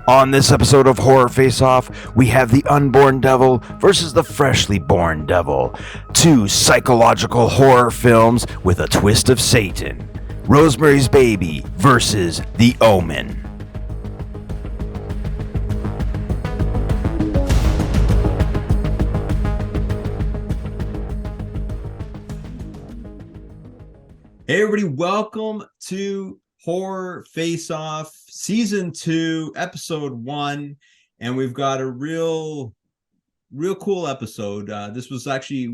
On this episode of Horror Face Off, we have the unborn devil versus the freshly born devil. Two psychological horror films with a twist of Satan. Rosemary's Baby versus The Omen. Hey everybody, welcome to Horror Face Off Season 2, Episode 1, and we've got a real cool episode. This was actually,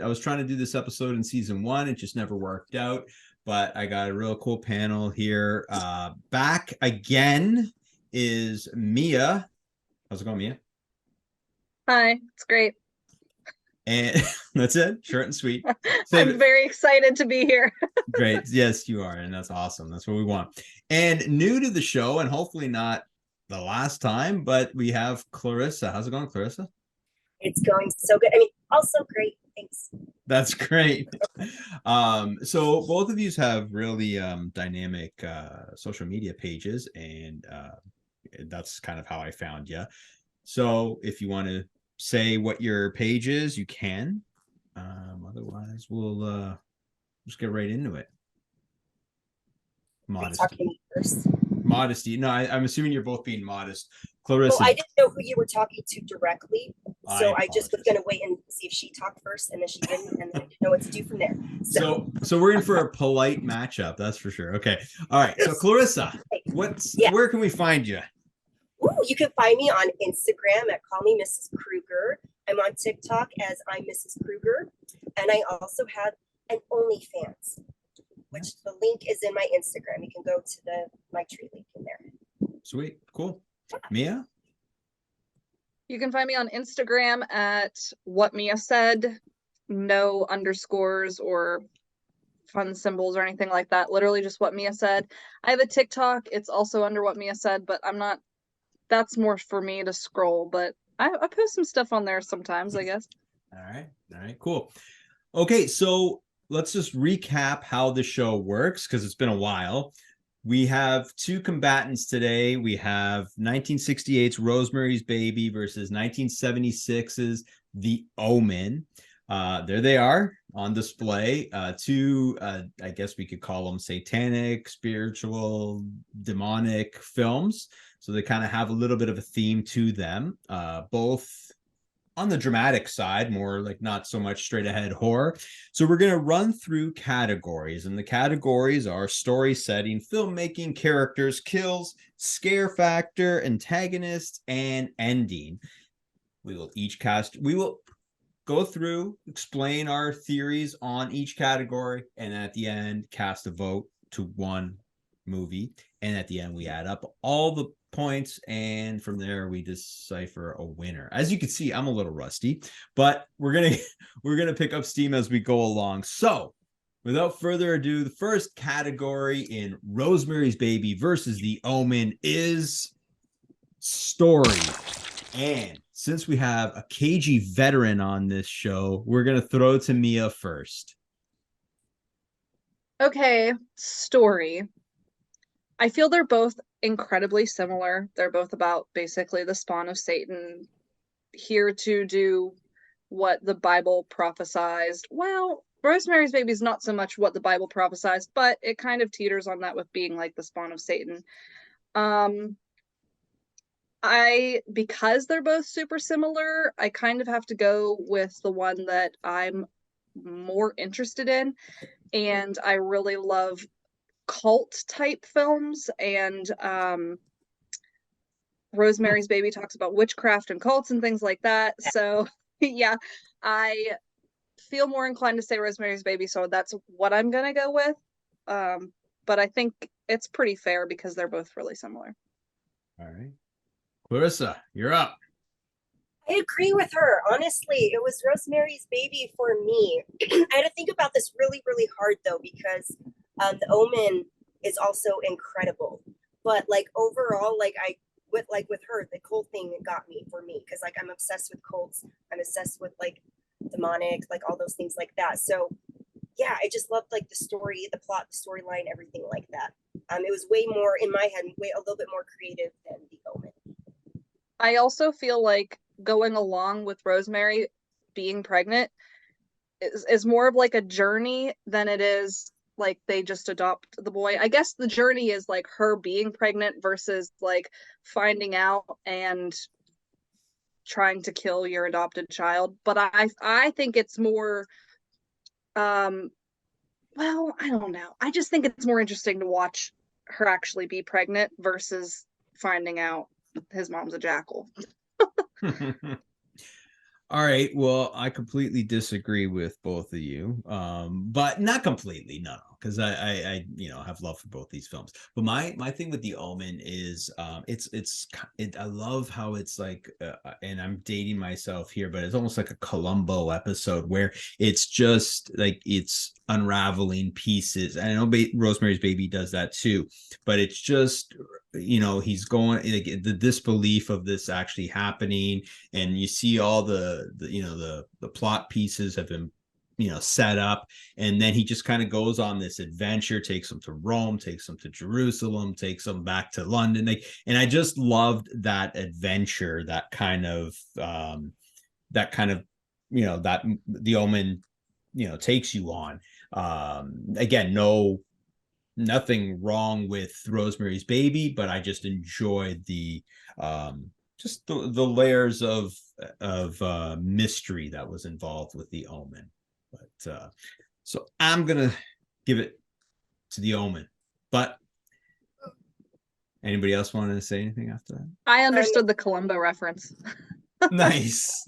I was trying to do this episode in Season 1, it just never worked out, but I got a real cool panel here. Back again is Mia. How's it going, Mia? Hi, it's great. And that's it, short and sweet. I'm very excited to be here. Great. Yes, you are. And that's awesome. That's what we want. And new to the show, and hopefully not the last time, but we have Clarissa. How's it going, Clarissa? It's going so good. I mean, also great. Thanks. That's great. So both of you have really dynamic social media pages, and that's kind of how I found you. So if you want to say what your page is, you can. Otherwise, we'll just get right into it. Modesty. First. Modesty. No, I'm assuming you're both being modest. Clarissa. Well, I didn't know who you were talking to directly, so I just was going to wait and see if she talked first, and then she didn't, and then I didn't know what to do from there. So we're in for a polite matchup, that's for sure. Okay. All right. So Clarissa, where can we find you? Ooh, you can find me on Instagram at Call Me Mrs. Kruger. I'm on TikTok as I'm Mrs. Kruger, and I also have an OnlyFans, which the link is in my Instagram. You can go to my tree link in there. Sweet, cool. Mia? You can find me on Instagram at What Mia Said. No underscores or fun symbols or anything like that. Literally just What Mia Said. I have a TikTok. It's also under What Mia Said, but that's more for me to scroll, but I post some stuff on there sometimes, I guess. All right, cool. Okay, so let's just recap how the show works, because it's been a while. We have two combatants today. We have 1968's Rosemary's Baby versus 1976's The Omen. There they are on display. Two, I guess we could call them satanic, spiritual, demonic films. So they kind of have a little bit of a theme to them, both on the dramatic side, more like not so much straight ahead horror. So we're going to run through categories, and the categories are story setting, filmmaking, characters, kills, scare factor, antagonist, and ending. We will go through, explain our theories on each category, and at the end, cast a vote to one movie. And at the end, we add up all the points, and from there we decipher a winner. As you can see, I'm a little rusty, but we're gonna pick up steam as we go along. So without further ado, the first category in Rosemary's Baby versus The Omen is story. And since we have a cagey veteran on this show, we're gonna throw to Mia first. Okay, story. I feel they're both incredibly similar. They're both about basically the spawn of Satan, here to do what the Bible prophesized. Well, Rosemary's Baby is not so much what the Bible prophesized, but it kind of teeters on that with being like the spawn of Satan. Because they're both super similar, I kind of have to go with the one that I'm more interested in, and I really love cult type films, and Rosemary's Baby talks about witchcraft and cults and things like that. So yeah, I feel more inclined to say Rosemary's Baby, so that's what I'm gonna go with. But I think it's pretty fair because they're both really similar. All right, Clarissa, you're up. I agree with her. Honestly, it was Rosemary's Baby for me. I had to think about this really, really hard though, because The Omen is also incredible. But like overall, like with her, the cult thing got me for me, because like I'm obsessed with cults. I'm obsessed with like demonic, like all those things like that. So yeah, I just loved like the story, the plot, the storyline, everything like that. It was way more in my head, a little bit more creative than The Omen. I also feel like going along with Rosemary being pregnant is more of like a journey than it is like they just adopt the boy. I guess the journey is like her being pregnant versus like finding out and trying to kill your adopted child. But I think it's more well, I don't know. I just think it's more interesting to watch her actually be pregnant versus finding out his mom's a jackal. All right. Well, I completely disagree with both of you, but not completely, no, because I have love for both these films. But my thing with The Omen is, I love how it's like, and I'm dating myself here, but it's almost like a Columbo episode where it's just like it's unraveling pieces. And I know Rosemary's Baby does that too, but it's just he's going like the disbelief of this actually happening, and you see all the plot pieces have been set up, and then he just kind of goes on this adventure, takes them to Rome, takes them to Jerusalem, takes them back to London, and I just loved that adventure, that kind of that The Omen takes you on. Again, nothing wrong with Rosemary's Baby, but I just enjoyed the layers of mystery that was involved with The Omen. But so I'm gonna give it to The Omen. But anybody else want to say anything after that? I understood the Columbo reference. Nice.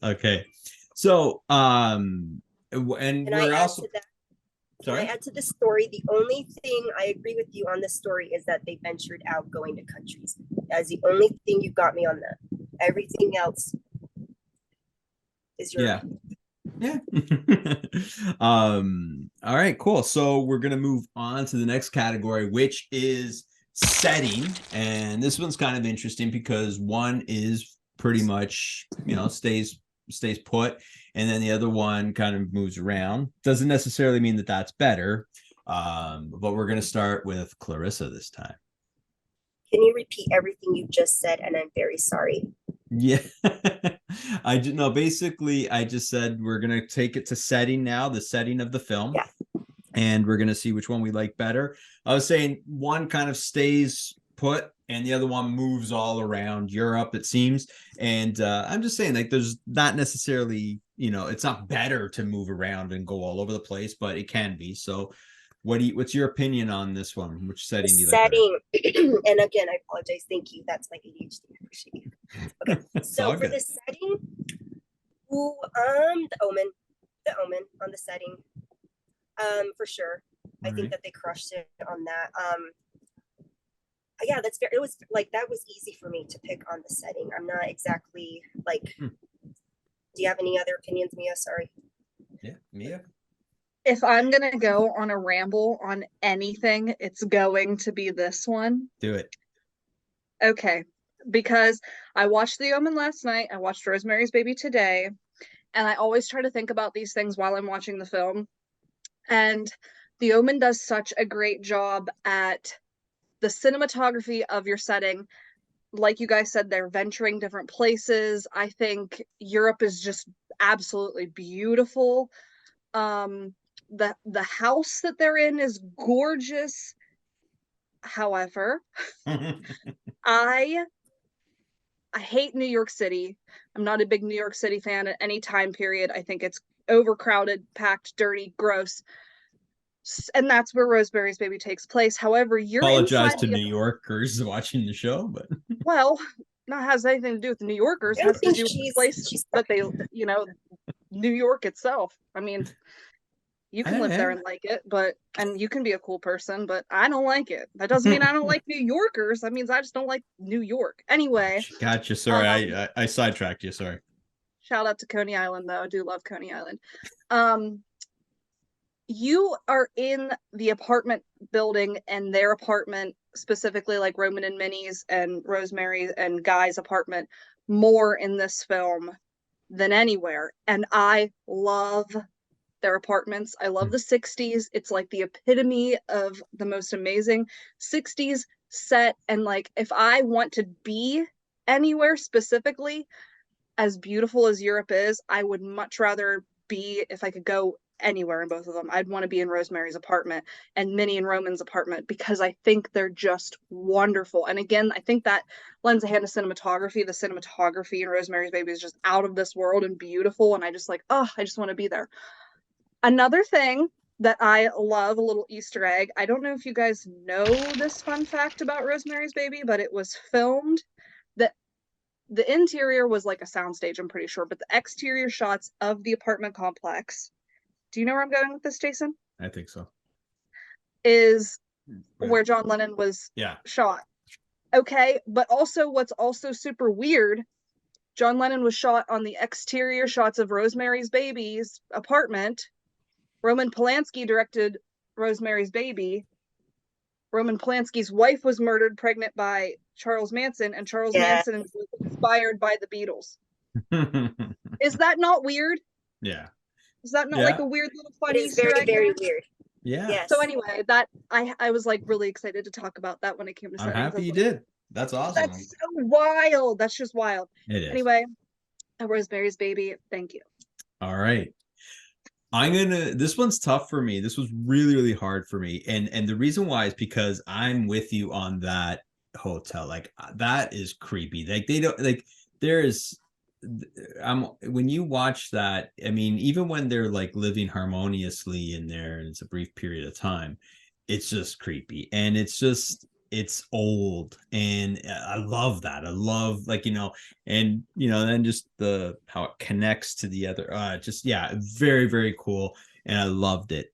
Okay, so and we're also. Can I add to the story? The only thing I agree with you on the story is that they ventured out going to countries. That's the only thing you got me on that. Everything else is your yeah. All right, cool. So we're gonna move on to the next category, which is setting. And this one's kind of interesting because one is pretty much stays put, and then the other one kind of moves around. Doesn't necessarily mean that that's better, but we're going to start with Clarissa this time. Can you repeat everything you just said? And I'm very sorry. Yeah. Basically I just said we're going to take it to setting now, the setting of the film. Yeah. And we're going to see which one we like better. I was saying one kind of stays put and the other one moves all around Europe, it seems. And I'm just saying, like, there's not necessarily, it's not better to move around and go all over the place, but it can be. So what's your opinion on this one? Which setting do you like better? And again, I apologize. Thank you. That's my ADHD. I appreciate you. Okay. So for the setting, the Omen on the setting. For sure. I think that they crushed it on that. Yeah, it was like, that was easy for me to pick on the setting. I'm not exactly like, do you have any other opinions, Mia? Sorry. Yeah, Mia. If I'm going to go on a ramble on anything, it's going to be this one. Do it. Okay. Because I watched The Omen last night. I watched Rosemary's Baby today. And I always try to think about these things while I'm watching the film. And The Omen does such a great job at the cinematography of your setting. Like you guys said, they're venturing different places. I think Europe is just absolutely beautiful. The house that they're in is gorgeous. However, I hate New York City. I'm not a big New York City fan at any time period. I think it's overcrowded, packed, dirty, gross. And that's where Rosemary's Baby takes place. However, you're apologize to New Yorkers watching the show, but well, not has anything to do with the New Yorkers. It has to do with the place that they, New York itself. I mean, you can live there and like it, and you can be a cool person, but I don't like it. That doesn't mean I don't like New Yorkers. That means I just don't like New York. Anyway. Gotcha. Sorry, I sidetracked you. Sorry. Shout out to Coney Island, though. I do love Coney Island. You are in the apartment building, and their apartment, specifically like Roman and Minnie's and Rosemary and Guy's apartment, more in this film than anywhere. And I love their apartments. I love the 60s. It's like the epitome of the most amazing 60s set. And like, if I want to be anywhere specifically, as beautiful as Europe is, I would much rather be, if I could go anywhere in both of them, I'd want to be in Rosemary's apartment and Minnie and Roman's apartment, because I think they're just wonderful. And again, I think that lends a hand to cinematography. The cinematography in Rosemary's Baby is just out of this world and beautiful. And I just like, oh, I just want to be there. Another thing that I love, a little Easter egg. I don't know if you guys know this fun fact about Rosemary's Baby, but it was filmed that the interior was like a soundstage, I'm pretty sure, but the exterior shots of the apartment complex, do you know where I'm going with this, Jason? I think so. Is Yeah. where John Lennon was shot. Okay, but also what's also super weird, John Lennon was shot on the exterior shots of Rosemary's Baby's apartment. Roman Polanski directed Rosemary's Baby. Roman Polanski's wife was murdered pregnant by Charles Manson, and Charles Manson was inspired by the Beatles. Is that not weird? Yeah. Is that not like a weird little funny It is very, very weird. Yeah. Yes. So anyway, that I was like really excited to talk about that when it came to I'm settings. happy you did. That's awesome. That's so wild. That's just wild. It is. Anyway, Rosemary's Baby. Thank you. All right. This one's tough for me. This was really, really hard for me. And the reason why is because I'm with you on that hotel. Like, that is creepy. Like, they don't, like, there is, when you watch that, I mean, even when they're like living harmoniously in there and it's a brief period of time, it's just creepy. And it's old, and I love that. I love, like, and then just how it connects to the other, very, very cool, and I loved it.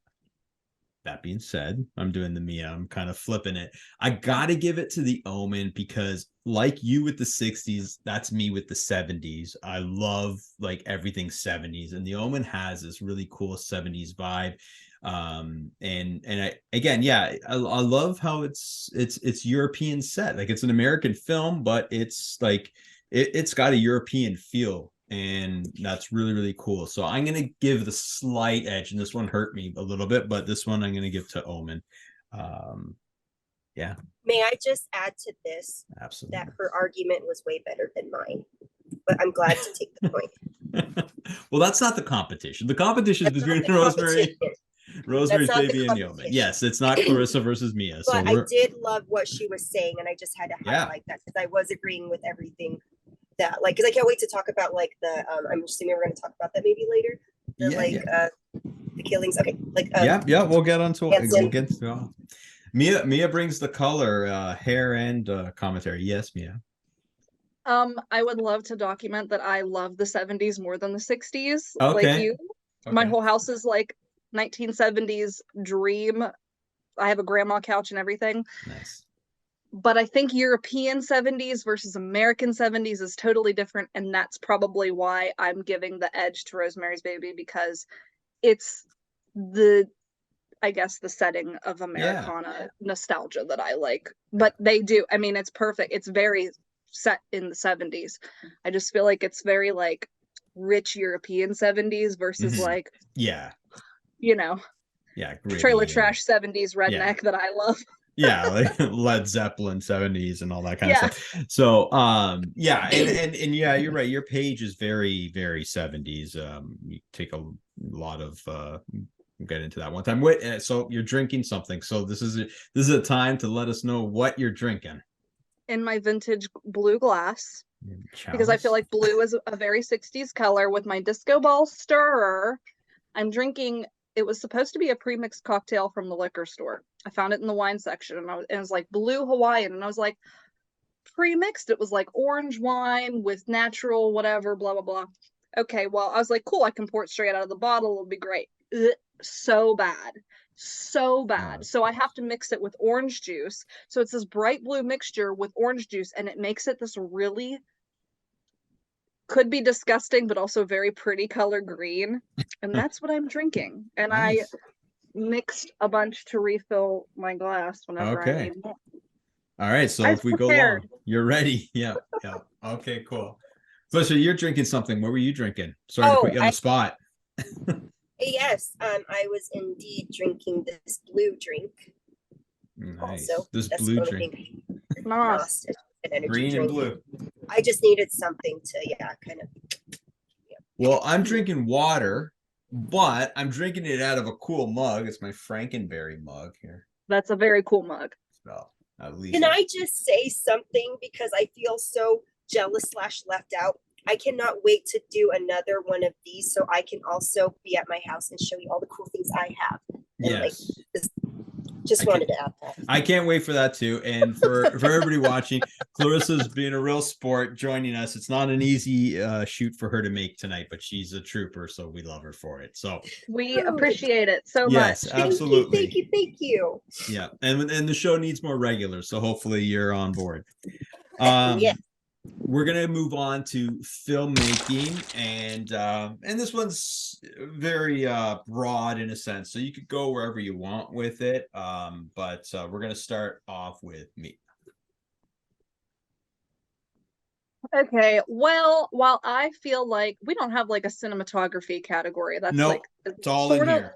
That being said, I'm doing the Mia. I'm kind of flipping it. I gotta give it to the Omen, because like you with the 60s, that's me with the 70s. I love like everything 70s, and the Omen has this really cool 70s vibe. And I love how it's European set. Like, it's an American film, but it's like it's got a European feel, and that's really, really cool. So I'm gonna give the slight edge, and this one hurt me a little bit, but this one I'm gonna give to Omen. May I just add to this? Absolutely. That her argument was way better than mine, but I'm glad to take the point. Well, that's not the competition. The competition is between Rosemary's Baby and the Omen. Yes, it's not Clarissa versus Mia. But I did love what she was saying, and I just had to highlight that, because I was agreeing with everything that, like, because I can't wait to talk about like the I'm assuming we're going to talk about that maybe later. The killings. Okay, like we'll get onto it. We'll get to Mia brings the color, hair, and commentary. Yes, Mia. I would love to document that I love the 70s more than the 60s. Okay. Like you. Okay. My whole house is like 1970s dream. I have a grandma couch and everything. Nice. But I think European 70s versus American 70s is totally different, and that's probably why I'm giving the edge to Rosemary's Baby, because it's the setting of Americana nostalgia that I like. But they do, I mean, it's perfect. It's very set in the 70s. I just feel like it's very like rich European 70s versus like trailer trash 70s redneck that I love. Like Led Zeppelin 70s and all that kind of stuff. So and you're right, your page is very, very 70s. You take a lot of we'll get into that one time. Wait, so you're drinking something, so this is a time to let us know what you're drinking. In my vintage blue glass, because I feel like blue is a very 60s color. With my disco ball stirrer, I'm drinking, it was supposed to be a pre-mixed cocktail from the liquor store. I found it in the wine section, and it was like blue Hawaiian, and I was like, pre-mixed, it was like orange wine with natural whatever, blah blah blah. Okay, well, I was like, cool, I can pour it straight out of the bottle, it'll be great. So bad. So I have to mix it with orange juice. So it's this bright blue mixture with orange juice, and it makes it this really, could be disgusting, but also very pretty color green. And that's what I'm drinking. And nice. I mixed a bunch to refill my glass whenever I need more. All right, so if we go long, you're ready. Yeah. Okay, cool. So you're drinking something. What were you drinking? Sorry to put you on the spot. Yes, I was indeed drinking this blue drink. Nice. Also, this blue drink. Nice. Green and blue. I just needed something to, kind of. Well, I'm drinking water, but I'm drinking it out of a cool mug. It's my Frankenberry mug here. That's a very cool mug. Well, at least. Can I just say something, because I feel so jealous / left out? I cannot wait to do another one of these so I can also be at my house and show you all the cool things I have. And Yes. just wanted to add that. I can't wait for that too. And for everybody watching, Clarissa's being a real sport joining us. It's not an easy shoot for her to make tonight, but she's a trooper, so we love her for it. So we appreciate it so yes, much. absolutely. Thank you. Yeah, and the show needs more regulars, so hopefully you're on board. Yeah. We're gonna move on to filmmaking, and this one's very broad in a sense, so you could go wherever you want with it. But we're gonna start off with me. Okay, well, while I feel like we don't have like a cinematography category, that's Nope, like it's all in here.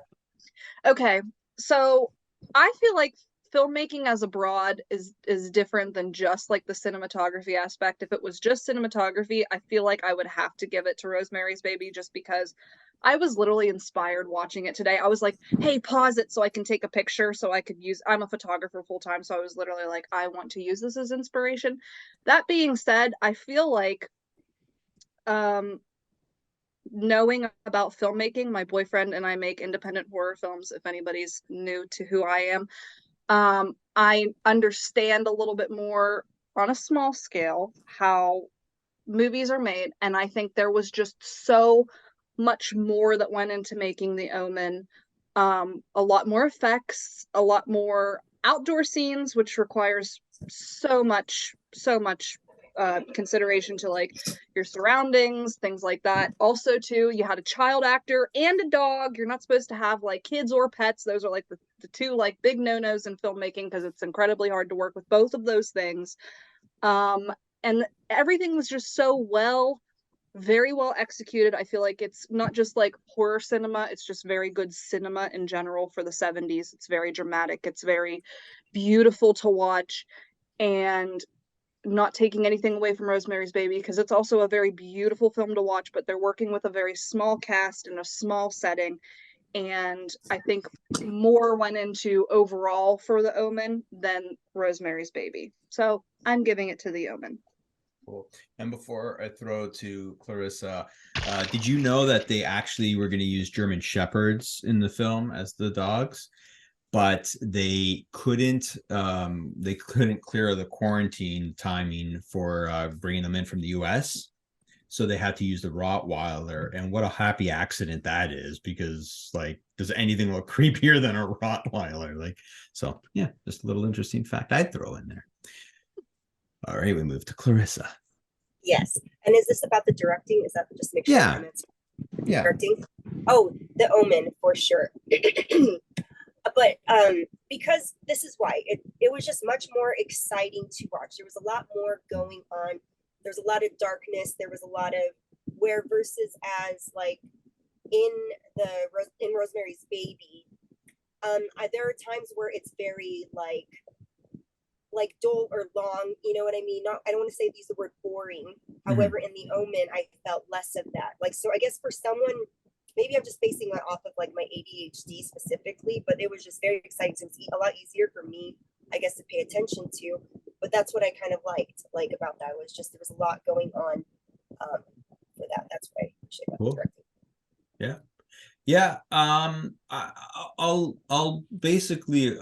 Okay, so I feel like filmmaking as a broad is different than just like the cinematography aspect. If it was just cinematography, I feel like I would have to give it to Rosemary's Baby, just because I was literally inspired watching it today. I was like, hey, pause it so I can take a picture, so I could use, I'm a photographer full time, so I was literally like, I want to use this as inspiration. That being said, I feel like knowing about filmmaking, my boyfriend and I make independent horror films, if anybody's new to who I am. I understand a little bit more on a small scale how movies are made, and I think there was just so much more that went into making The Omen. A lot more effects, a lot more outdoor scenes, which requires so much consideration to like your surroundings, things like that. Also too, you had a child actor and a dog. You're not supposed to have like kids or pets. Those are like the two like big no-nos in filmmaking, because it's incredibly hard to work with both of those things. And everything was just so very well executed. I feel like it's not just like horror cinema, it's just very good cinema in general for the 70s. It's very dramatic, it's very beautiful to watch, and not taking anything away from Rosemary's Baby, because it's also a very beautiful film to watch, but they're working with a very small cast in a small setting, and I think more went into overall for The Omen than Rosemary's Baby. So I'm giving it to The Omen. Cool. And before I throw to Clarissa, did you know that they actually were going to use German Shepherds in the film as the dogs, but they couldn't clear the quarantine timing for bringing them in from the US, so they had to use the Rottweiler. And what a happy accident that is, because like, does anything look creepier than a Rottweiler? Like, so yeah, just a little interesting fact I'd throw in there. All right, we move to Clarissa. Yes. And is this about the directing? Is that just make sure? Yeah. Yeah. Directing? Oh, The Omen for sure. But because this is why it was just much more exciting to watch. There was a lot more going on. There's a lot of darkness. There was a lot of where versus as like in Rosemary's Baby, there are times where it's very like dull or long, you know what I mean? I don't want to use the word boring. However, in The Omen, I felt less of that. Like, so I guess for someone, maybe I'm just basing that off of like my ADHD specifically, but it was just very exciting. So it's a lot easier for me, I guess, to pay attention to. But that's what I kind of liked about that, was just there was a lot going on for that. That's why I appreciate that. Cool. Yeah. Yeah, I'll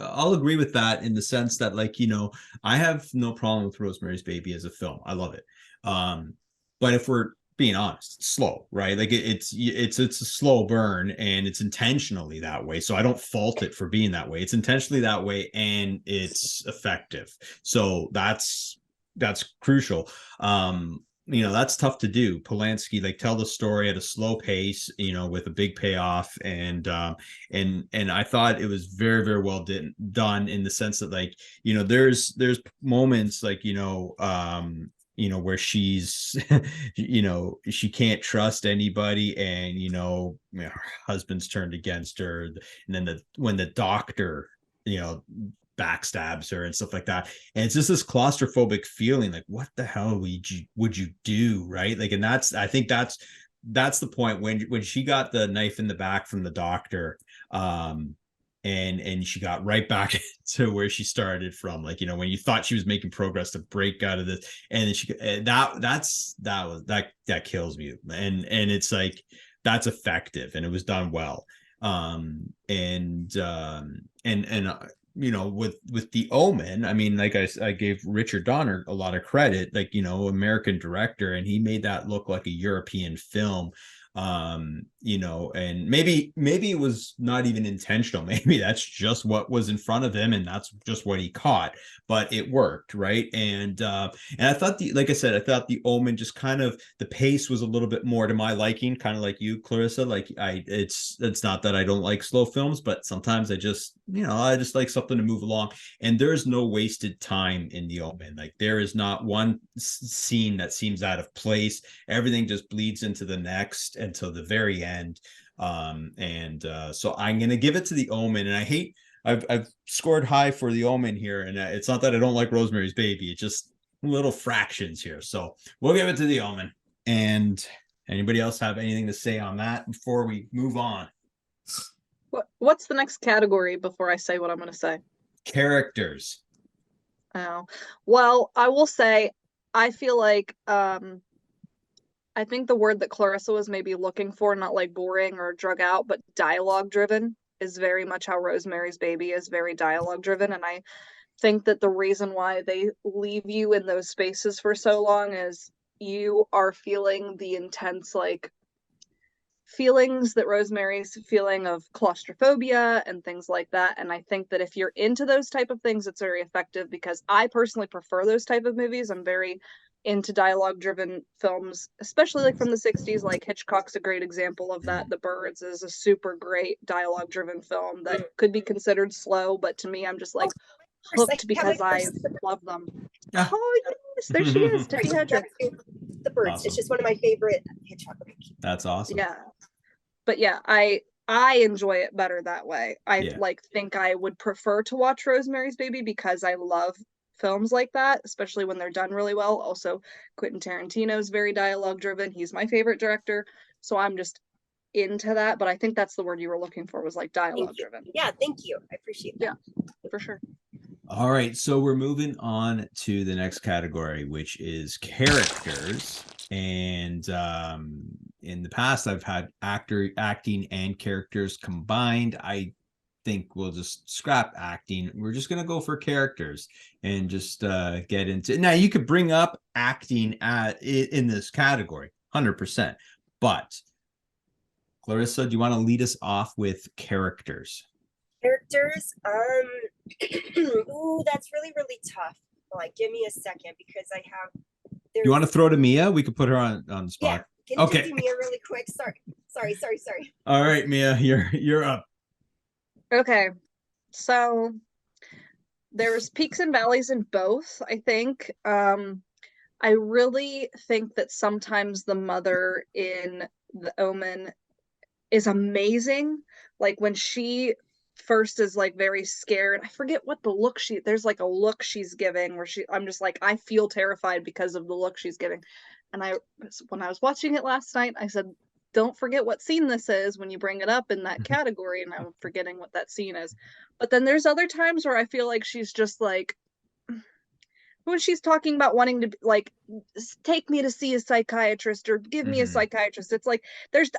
agree with that, in the sense that, like, you know, I have no problem with Rosemary's Baby as a film. I love it. But if we're being honest, it's slow, right? Like it's a slow burn, and it's intentionally that way. So I don't fault it for being that way. It's intentionally that way, and it's effective. So that's crucial. You know, that's tough to do. Polanski, like, tell the story at a slow pace, you know, with a big payoff. And I thought it was very, very well done, in the sense that, like, you know, there's moments like, you know, where she's, you know, she can't trust anybody, and, you know, her husband's turned against her. And then when the doctor, you know, backstabs her and stuff like that. And it's just this claustrophobic feeling, like, what the hell would you do, right? Like, and I think that's the point when she got the knife in the back from the doctor, and she got right back to where she started from, like, when you thought she was making progress to break out of this, and then she that kills me, and it's like, that's effective, and it was done well. With the Omen, I mean, like I gave Richard Donner a lot of credit, like, American director, and he made that look like a European film. And maybe it was not even intentional. Maybe that's just what was in front of him, and that's just what he caught, but it worked, right? And I thought like I said, I thought the Omen just kind of, the pace was a little bit more to my liking, kind of like you, Clarissa. Like, it's not that I don't like slow films, but sometimes I just like something to move along. And there's no wasted time in the Omen. Like, there is not one scene that seems out of place. Everything just bleeds into the next until the very end. So I'm going to give it to the Omen. And I've scored high for the Omen here. And it's not that I don't like Rosemary's Baby. It's just little fractions here. So we'll give it to the Omen. And anybody else have anything to say on that before we move on? What's the next category before I say what I'm going to say? Characters. Oh, well, I will say, I feel like, I think the word that Clarissa was maybe looking for, not like boring or drug out, but dialogue driven, is very much how Rosemary's Baby is, very dialogue driven. And I think that the reason why they leave you in those spaces for so long is you are feeling the intense, like, feelings that Rosemary's feeling of claustrophobia and things like that. And I think that if you're into those type of things, it's very effective, because I personally prefer those type of movies. I'm very into dialogue driven films, especially like from the 60s. Like, Hitchcock's a great example of that. The Birds is a super great dialogue driven film that could be considered slow, but to me, I'm just like hooked because I love them. Yeah. Oh yes, there she is, Tippi Hedren. The Birds. Awesome. It's just one of my favorite Hitchcock movies. That's awesome. Yeah, but yeah, I enjoy it better that way. I think I would prefer to watch Rosemary's Baby because I love films like that, especially when they're done really well. Also, Quentin Tarantino is very dialogue driven. He's my favorite director, so I'm just into that. But I think that's the word you were looking for, was like dialogue driven. Yeah, thank you. I appreciate that. Yeah, for sure. All right, so we're moving on to the next category, which is characters. And in the past, I've had acting and characters combined. I think we'll just scrap acting. We're just going to go for characters and just get into it. Now, you could bring up acting in this category, 100%. But Clarissa, do you want to lead us off with characters? Characters, ooh, that's really, really tough. Like, give me a second, because I have. You want to throw to Mia? We could put her on the spot. Yeah, can you just do Mia really quick? Sorry. All right, Mia, you're up. Okay, so there's peaks and valleys in both, I think. I really think that sometimes the mother in The Omen is amazing. Like, when she first is like very scared, I forget what the look there's like a look she's giving where I'm just like, I feel terrified because of the look she's giving. And when I was watching it last night, I said, don't forget what scene this is when you bring it up in that category, and I'm forgetting what that scene is. But then there's other times where I feel like she's just like, when she's talking about wanting to, like, take me to see a psychiatrist or give me a psychiatrist, it's like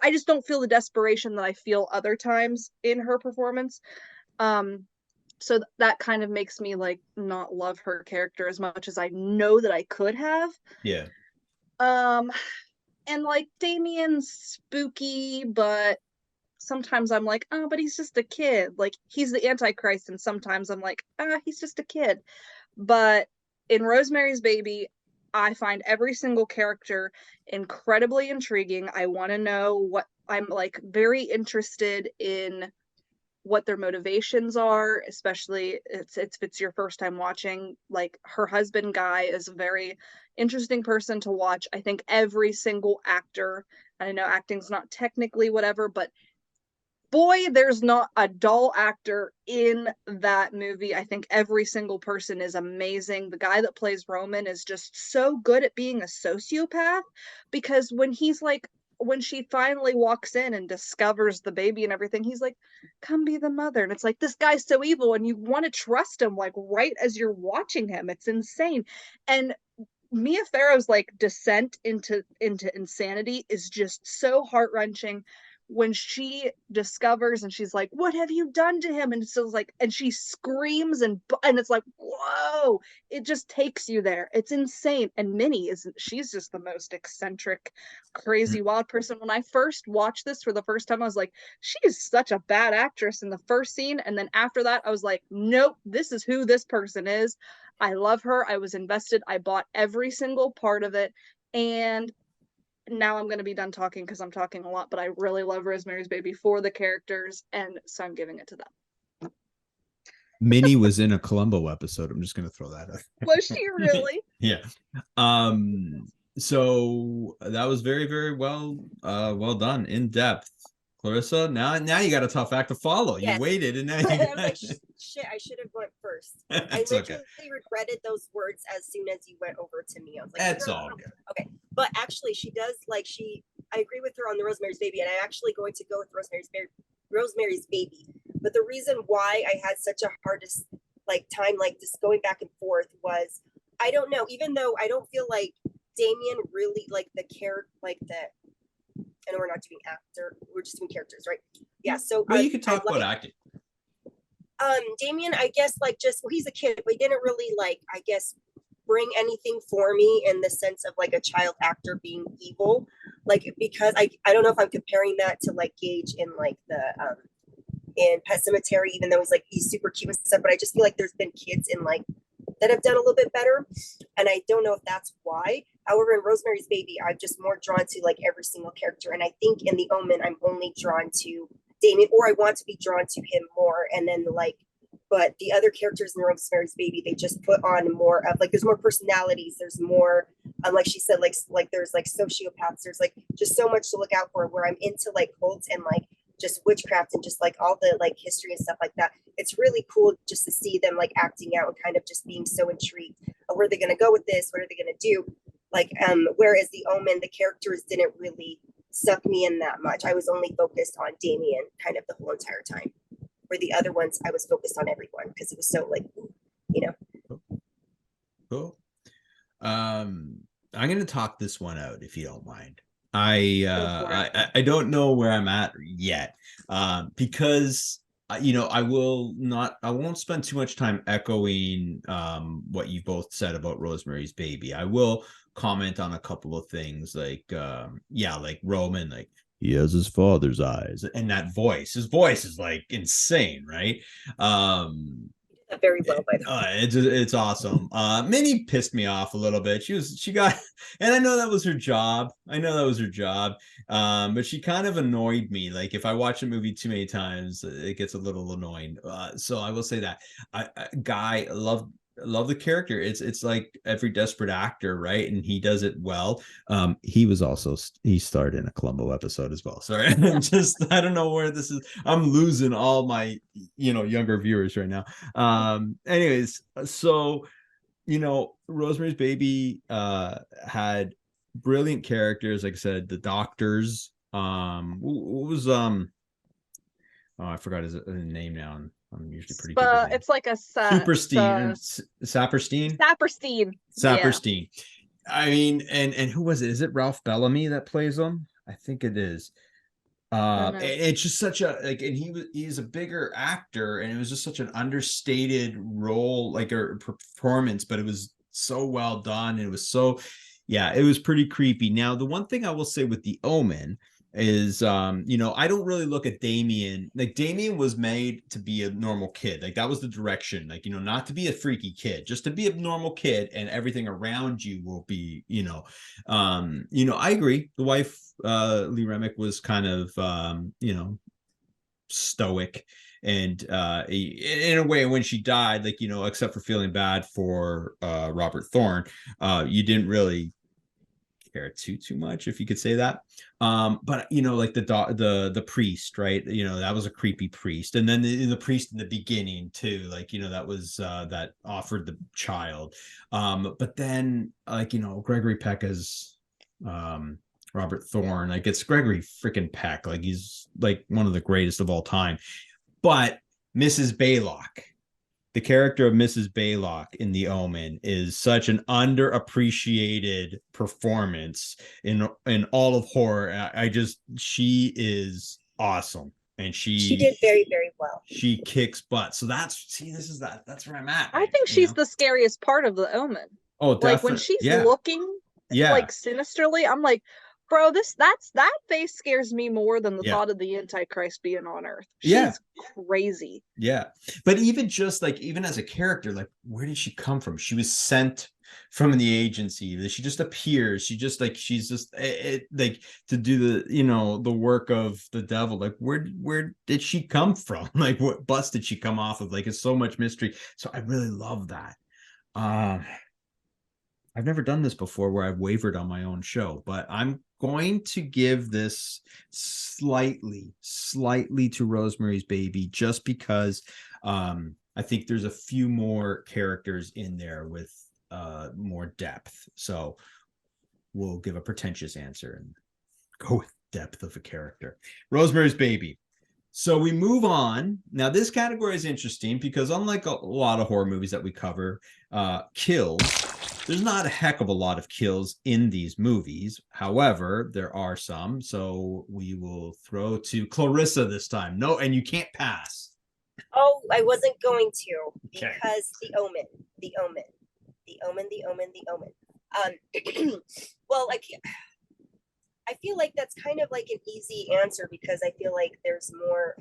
I just don't feel the desperation that I feel other times in her performance. So that kind of makes me like not love her character as much as I know that I could have. Yeah. And like, Damien's spooky, but sometimes I'm like, oh, but he's just a kid. Like, he's the Antichrist, and sometimes I'm like, he's just a kid. But in Rosemary's Baby, I find every single character incredibly intriguing. I want to know what, I'm like very interested in what their motivations are, especially if it's your first time watching. Like, her husband Guy is a very interesting person to watch. I think every single actor, and I know acting's not technically whatever, but boy, there's not a dull actor in that movie. I think every single person is amazing. The guy that plays Roman is just so good at being a sociopath, because when she finally walks in and discovers the baby and everything, he's like, come be the mother. And it's like, this guy's so evil, and you want to trust him like right as you're watching him. It's insane. And Mia Farrow's like descent into insanity is just so heart-wrenching when she discovers and she's like, what have you done to him? And so it's like, and she screams and it's like, whoa, it just takes you there. It's insane. And Minnie she's just the most eccentric, crazy, wild person. When I first watched this for the first time, I was like, she is such a bad actress in the first scene. And then after that, I was like, nope, this is who this person is. I love her. I was invested. I bought every single part of it. And now I'm going to be done talking because I'm talking a lot, but I really love Rosemary's Baby for the characters, and so I'm giving it to them. Minnie was in a Columbo episode. I'm just going to throw that out. Was she really? Yeah. So that was very, very well done, in depth. Clarissa, now you got a tough act to follow. Yes. You waited, and now you I was like, shit, I should have went first. I literally regretted those words as soon as you went over to me. I was like, that's all good. Okay. But actually, she does, like, I agree with her on the Rosemary's Baby, and I'm actually going to go with Rosemary's Baby. But the reason why I had such a hardest time just going back and forth was, I don't know, even though I don't feel like Damien really the character, I know we're not doing actor, we're just doing characters, right? Yeah. So well, you could talk about acting. Damien, I guess he's a kid, but he didn't really I guess bring anything for me in the sense of a child actor being evil, because I don't know if I'm comparing that to Gage in in Pet Sematary, even though he's super cute and stuff, but I just feel like there's been kids in that have done a little bit better, and I don't know if that's why. However, in Rosemary's Baby, I'm just more drawn to every single character, and I think in The Omen, I'm only drawn to Damien, or I want to be drawn to him more, and then but the other characters in Rosemary's Baby, they just put on more of there's more personalities, there's more like she said, there's sociopaths, there's just so much to look out for, where I'm into cults and just witchcraft and just all the history and stuff like that. It's really cool just to see them acting out and kind of just being so intrigued of where they're going to go with this, what are they going to do, whereas The Omen, the characters didn't really suck me in that much. I was only focused on Damien kind of the whole entire time, where the other ones I was focused on everyone because it was so Cool. I'm going to talk this one out if you don't mind. I don't know where I'm at yet, because I won't spend too much time echoing what you both said about Rosemary's Baby. I will comment on a couple of things Roman, he has his father's eyes, and that voice, his voice is insane, right? Very well by the way. It's awesome. Minnie pissed me off a little bit. She got, and I know that was her job. But she kind of annoyed me. If I watch a movie too many times, it gets a little annoying. So I will say that Guy, love the character. It's like every desperate actor, right? And he does it well. He starred in a Columbo episode as well. Sorry. I don't know where this is. I'm losing all my younger viewers right now. Anyways, so Rosemary's Baby had brilliant characters. Like I said, the doctors, what was I forgot his name now. I'm usually pretty good. It's like a Saperstein. Yeah. I mean, and who was it? Is it Ralph Bellamy that plays him? I think it is. It's just such a and he's a bigger actor, and it was just such an understated role, or performance, but it was so well done. It was it was pretty creepy. Now, the one thing I will say with The Omen is I don't really look at Damien. Damien was made to be a normal kid. That was the direction, not to be a freaky kid, just to be a normal kid, and everything around you will be I agree. The wife, Lee Remick, was kind of stoic, and in a way, when she died, except for feeling bad for Robert Thorne, you didn't really care too much, if you could say that. But you know, like the priest, right? You know, that was a creepy priest, and then the priest in the beginning too, like, you know, that was that offered the child. But then, like, you know, Gregory Peck as Robert Thorne, like, it's Gregory freaking Peck, like he's like one of the greatest of all time. But Mrs. Baylock, the character of Mrs. Baylock in The Omen, is such an underappreciated performance in all of horror. She is awesome, and she did very, very well. She kicks butt. So that's where I'm at. I think she's the scariest part of The Omen. Oh, definitely. Like when she's looking, like sinisterly, I'm like, bro, that face scares me more than the thought of the Antichrist being on Earth. She's crazy. Yeah. But even as a character, like, where did she come from? She was sent from the agency. She just appears. She's just like to do the, you know, the work of the devil. Like, where did she come from? Like, what bus did she come off of? Like, it's so much mystery. So I really love that. I've never done this before where I've wavered on my own show, but I'm going to give this slightly to Rosemary's Baby, just because I think there's a few more characters in there with more depth. So we'll give a pretentious answer and go with depth of a character. Rosemary's Baby. So we move on. Now, this category is interesting because, unlike a lot of horror movies that we cover, kills, there's not a heck of a lot of kills in these movies. However, there are some. So we will throw to Clarissa this time. No, and you can't pass. Oh, I wasn't going to, because The Omen. Well, I feel like that's kind of like an easy answer, because I feel like there's more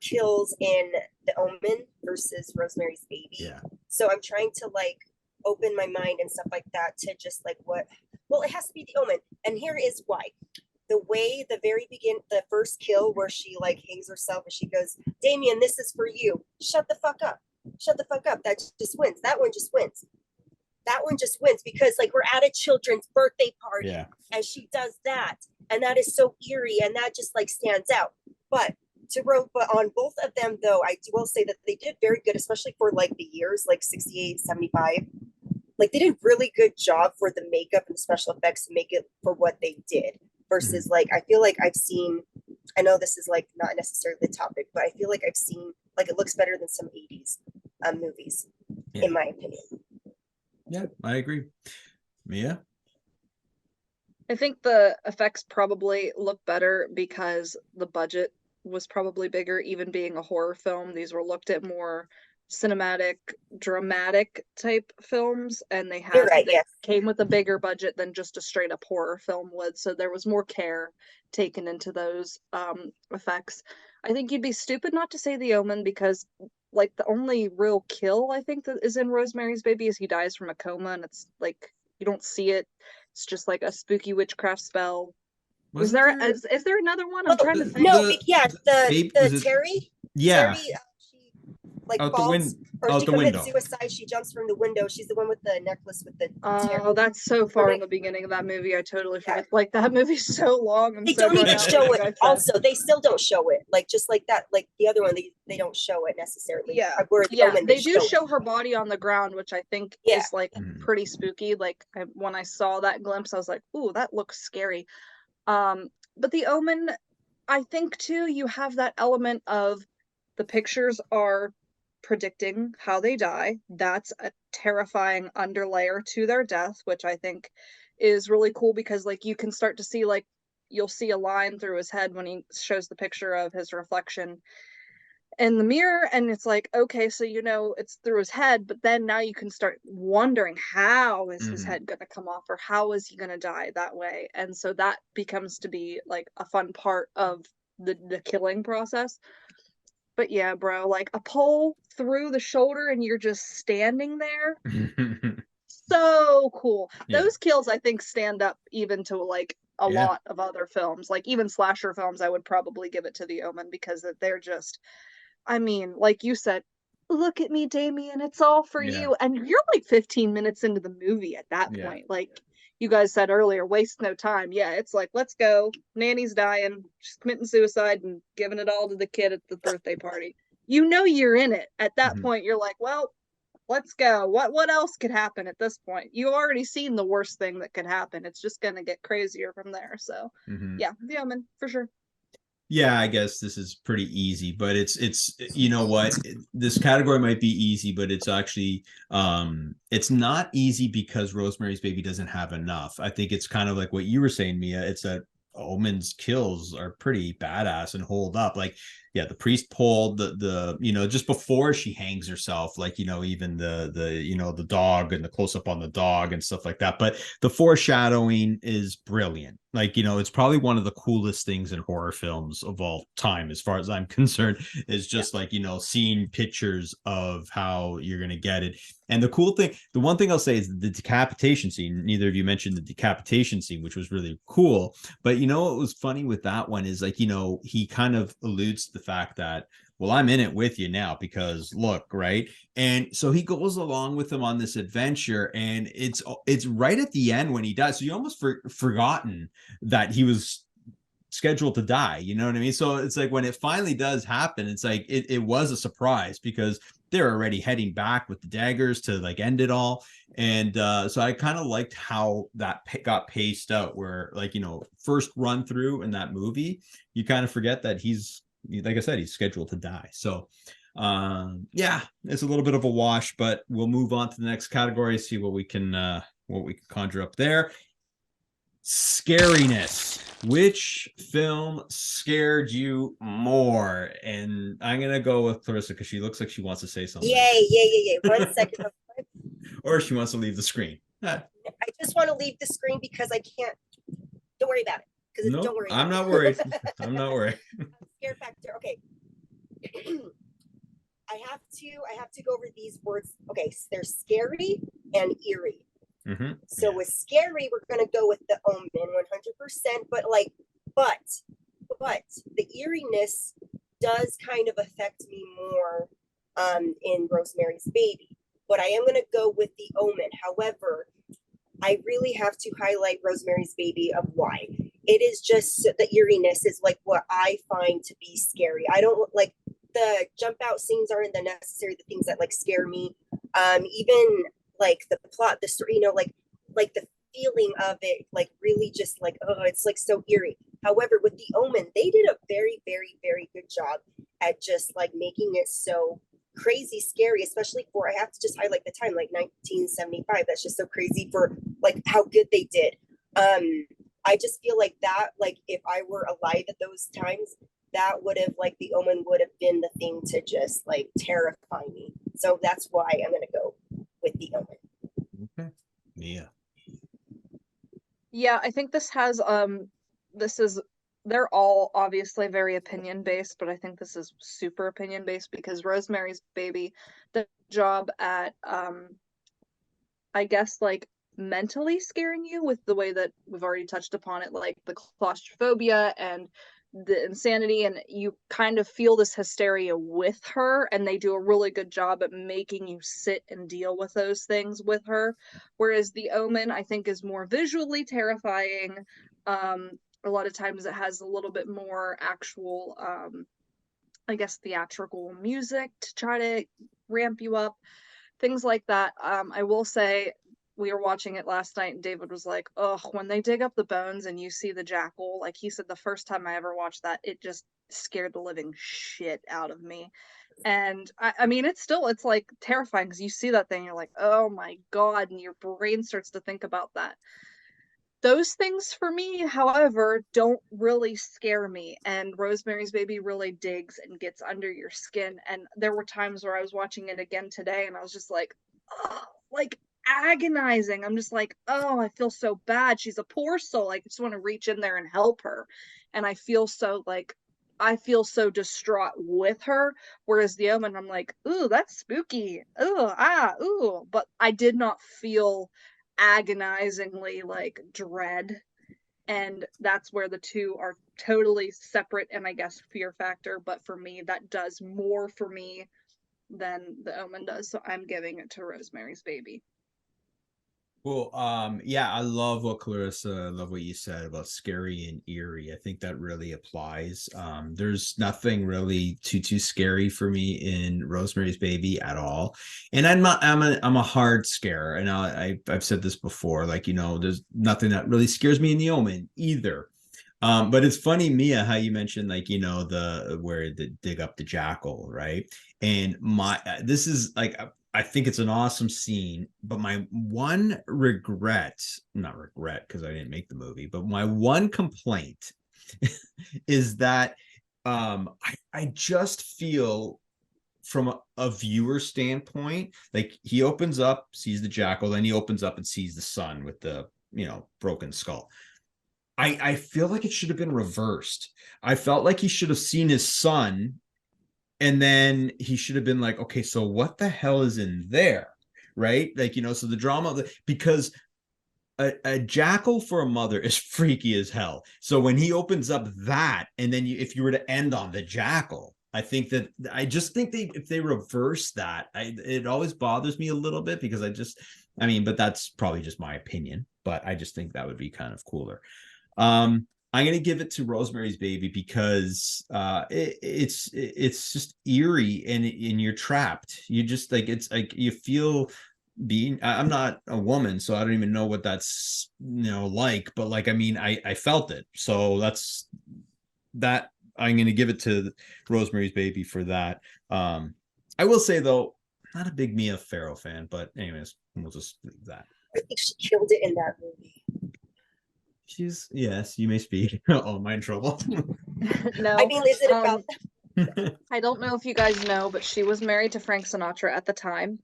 kills in The Omen versus Rosemary's Baby. Yeah. So I'm trying to like open my mind and stuff like that to just like well, it has to be The Omen. And here is why. The way the first kill where she like hangs herself and she goes, Damien, this is for you. Shut the fuck up. That just wins. That one just wins because like we're at a children's birthday party and she does that. And that is so eerie and that just like stands out. But on both of them though, I will say that they did very good, especially for like the years, like 68, 75. Like they did really good job for the makeup and the special effects to make it for what they did. Versus like, I feel like I know this is like not necessarily the topic, but I feel like I've seen like it looks better than some 80s movies, in my opinion. Yeah, I agree. Mia? I think the effects probably look better because the budget was probably bigger. Even being a horror film, these were looked at more cinematic, dramatic type films, and they came with a bigger budget than just a straight up horror film would. So there was more care taken into those effects. I think you'd be stupid not to say The Omen, because like the only real kill I think that is in Rosemary's Baby is he dies from a coma, and it's like you don't see it. It's just like a spooky witchcraft spell. Is there another one? I'm trying to think. No, the Terry. Yeah. Terry, she like out falls, or she the commits window. suicide. She jumps from the window. She's the one with the necklace with the. Oh, that's so far in the beginning of that movie. I totally forget. Like that movie's so long. They don't even show it. Also, they still don't show it. Like just like that. Like the other one, they don't show it necessarily. Yeah, Omen, they do show her body on the ground, which I think is like pretty spooky. Like when I saw that glimpse, I was like, "Ooh, that looks scary." But The Omen, I think too, you have that element of the pictures are predicting how they die. That's a terrifying underlayer to their death, which I think is really cool, because like you can start to see, like you'll see a line through his head when he shows the picture of his reflection in the mirror, and it's like, okay, so you know it's through his head, but then now you can start wondering, how is his head gonna come off, or how is he gonna die that way? And so that becomes to be like a fun part of the killing process. But yeah, bro, like a pole through the shoulder and you're just standing there. So cool. Those kills I think stand up even to like a lot of other films, like even slasher films. I would probably give it to The Omen, because they're just, I mean, like you said, look at me, Damien, it's all for you. And you're like 15 minutes into the movie at that point. Like you guys said earlier, waste no time. Yeah, it's like, let's go. Nanny's dying. She's committing suicide and giving it all to the kid at the birthday party. You know you're in it. At that point, you're like, well, let's go. What else could happen at this point? You've already seen the worst thing that could happen. It's just gonna get crazier from there. So yeah, the Omen for sure. Yeah, I guess this is pretty easy, but it's you know what, this category might be easy, but it's actually it's not easy because Rosemary's Baby doesn't have enough. I think it's kind of like what you were saying, Mia. It's that Omen's kills are pretty badass and hold up. Like, yeah, the priest pulled the you know, just before she hangs herself, like, you know, even the you know, the dog and the close up on the dog and stuff like that. But the foreshadowing is brilliant. Like, you know, it's probably one of the coolest things in horror films of all time, as far as I'm concerned, is just like, you know, seeing pictures of how you're gonna get it. And the cool thing, the one thing I'll say is the decapitation scene. Neither of you mentioned the decapitation scene, which was really cool. But you know what was funny with that one is, like, you know, he kind of alludes to the fact that, well, I'm in it with you now because look, right? And so he goes along with him on this adventure, and it's right at the end when he dies. So you almost forgotten that he was scheduled to die. You know what I mean? So it's like when it finally does happen, it's like it was a surprise because they're already heading back with the daggers to like end it all. And so I kind of liked how that got paced out, where, like, you know, first run through in that movie, you kind of forget that he's, like I said, he's scheduled to die. So yeah, it's a little bit of a wash, but we'll move on to the next category, see what we can conjure up there. Scariness. Which film scared you more? And I'm gonna go with Clarissa because she looks like she wants to say something. Yay. 1 second. Or she wants to leave the screen. I just want to leave the screen because I can't. Don't worry about it. Because Nope, don't worry. I'm not worried. I'm not worried. Scare factor. Okay. I have to go over these words. Okay, so they're scary and eerie. So with scary, we're gonna go with the Omen 100%. But the eeriness does kind of affect me more in Rosemary's Baby. But I am gonna go with the Omen. However, I really have to highlight Rosemary's Baby of why. It is just the eeriness is like what I find to be scary. I don't like the jump out scenes aren't the necessary the things that like scare me. Even like the plot, the story, you know, like the feeling of it, like really just like, oh, it's like so eerie. However, with the Omen, they did a very, very, very good job at just like making it so crazy scary, especially for, I have to just highlight the time, like 1975. That's just so crazy for like how good they did. I just feel like that, like if I were alive at those times, that would have, like, the Omen would have been the thing to just like terrify me. So that's why I'm gonna go with the Omen. Okay. Yeah, I think this has they're all obviously very opinion based, but I think this is super opinion based because Rosemary's Baby, the job at I guess like mentally scaring you with the way that we've already touched upon it, like the claustrophobia and the insanity, and you kind of feel this hysteria with her, and they do a really good job at making you sit and deal with those things with her. Whereas the Omen, I think, is more visually terrifying. A lot of times it has a little bit more actual I guess theatrical music to try to ramp you up, things like that. I will say, we were watching it last night and David was like, oh, when they dig up the bones and you see the jackal, like he said, the first time I ever watched that, it just scared the living shit out of me. And I mean, it's like terrifying because you see that thing, you're like, oh my God, and your brain starts to think about that. Those things for me, however, don't really scare me. And Rosemary's Baby really digs and gets under your skin. And there were times where I was watching it again today and I was just like, oh, like agonizing. I'm just like, oh, I feel so bad. She's a poor soul. I just want to reach in there and help her. And I feel so distraught with her. Whereas the Omen, I'm like, ooh, that's spooky. Ooh. But I did not feel agonizingly like dread, and that's where the two are totally separate, and I guess fear factor, but for me that does more for me than the Omen does, so I'm giving it to Rosemary's Baby. Well, yeah, I love what I love what you said about scary and eerie. I think that really applies. There's nothing really too scary for me in Rosemary's Baby at all. And I'm a hard scare. And I've said this before, like, there's nothing that really scares me in the Omen either. But it's funny, Mia, how you mentioned, like, the where the dig up the jackal, right? And this is like, I think it's an awesome scene, but my one regret, not regret because I didn't make the movie, but my one complaint is that I just feel from a viewer standpoint, like he opens up, sees the jackal, then he opens up and sees the sun with the broken skull. I feel like it should have been reversed. I felt like he should have seen his son, and then he should have been like, okay, so what the hell is in there? Right? Like, so the drama, because a jackal for a mother is freaky as hell. So when he opens up that, and then if you were to end on the jackal, I just think if they reverse that, it always bothers me a little bit because but that's probably just my opinion, but I just think that would be kind of cooler. I'm gonna give it to Rosemary's Baby because it's just eerie and you're trapped. You just like it's like you feel I'm not a woman, so I don't even know what that's like, but like I felt it. So that I'm gonna give it to Rosemary's Baby for that. I will say though, not a big Mia Farrow fan, but anyways, we'll just leave that. I think she killed it in that movie. Yes, you may speak. Oh, am I in trouble? No, I mean, is it about I don't know if you guys know, but she was married to Frank Sinatra at the time,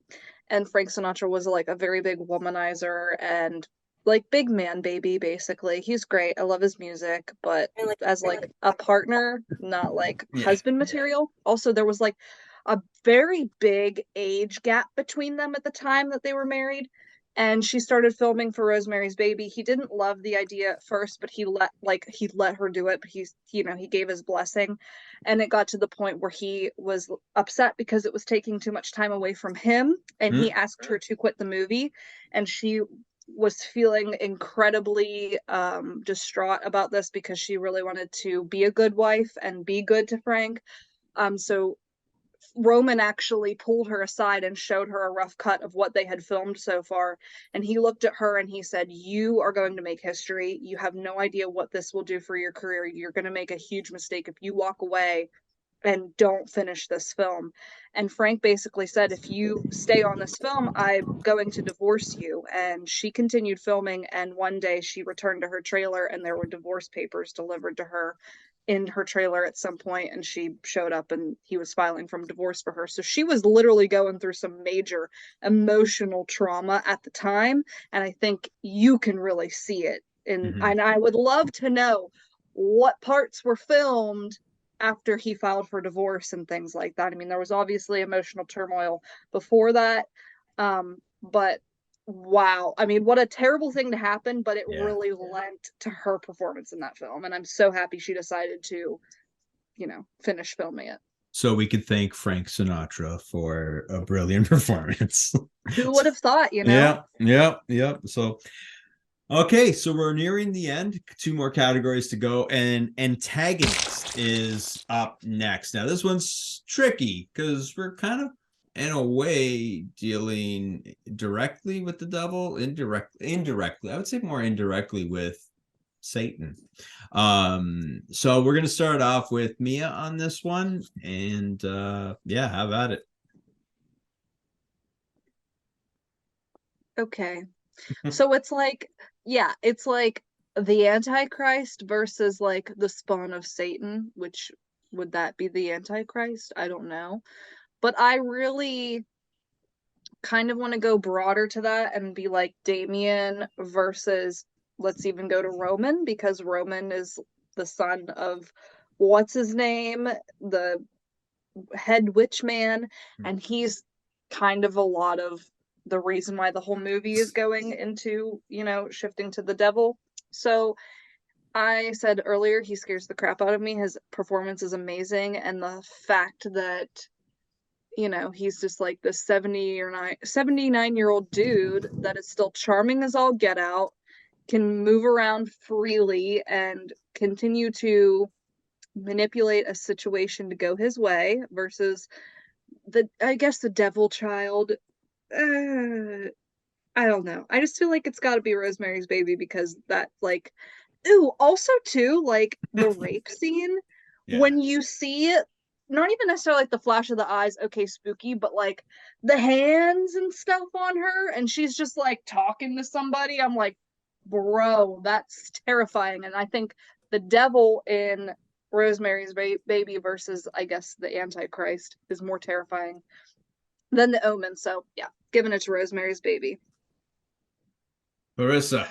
and Frank Sinatra was like a very big womanizer and like big man baby, basically. He's great. I love his music, but as like a partner, not like Yeah. husband material. Also, there was like a very big age gap between them at the time that they were married. And she started filming for Rosemary's Baby. He didn't love the idea at first, but he let her do it, but he gave his blessing. And it got to the point where he was upset because it was taking too much time away from him, and he asked her to quit the movie, and she was feeling incredibly distraught about this because she really wanted to be a good wife and be good to Frank. So Roman actually pulled her aside and showed her a rough cut of what they had filmed so far. And he looked at her and he said, "You are going to make history. You have no idea what this will do for your career. You're going to make a huge mistake if you walk away and don't finish this film." And Frank basically said, "If you stay on this film, I'm going to divorce you." And she continued filming. And one day she returned to her trailer and there were divorce papers delivered to her in her trailer at some point, and she showed up and he was filing for divorce for her. So she was literally going through some major emotional trauma at the time, and I think you can really see it. And I would love to know what parts were filmed after he filed for divorce and things like that. I mean, there was obviously emotional turmoil before that, but wow. I mean, what a terrible thing to happen, but it really lent to her performance in that film. And I'm so happy she decided to, finish filming it. So we could thank Frank Sinatra for a brilliant performance. Who would have thought, Yeah. So, okay, so we're nearing the end. 2 more categories to go, and antagonist is up next. Now, this one's tricky because we're kind of, in a way, dealing directly with the devil, indirectly. I would say more indirectly with Satan. So we're gonna start off with Mia on this one, and have at it. Okay. So it's like the Antichrist versus like the spawn of Satan, which would that be the Antichrist? I don't know. But I really kind of want to go broader to that and be like Damien versus, let's even go to Roman, because Roman is the son of what's his name, the head witch man, and he's kind of a lot of the reason why the whole movie is going into, shifting to the devil. So I said earlier, he scares the crap out of me. His performance is amazing, and the fact that you know, he's just like this 79-year-old dude that is still charming as all get out, can move around freely and continue to manipulate a situation to go his way, versus I guess the devil child. I don't know. I just feel like it's got to be Rosemary's Baby, because that, like, ooh, also too, like the rape scene, Yeah. when you see it, not even necessarily like the flash of the eyes, okay, spooky, but like the hands and stuff on her, and she's just like talking to somebody. I'm like, bro, that's terrifying. And I think the devil in Rosemary's Baby versus, I guess, the Antichrist is more terrifying than the Omen. So yeah, giving it to Rosemary's Baby. Larissa.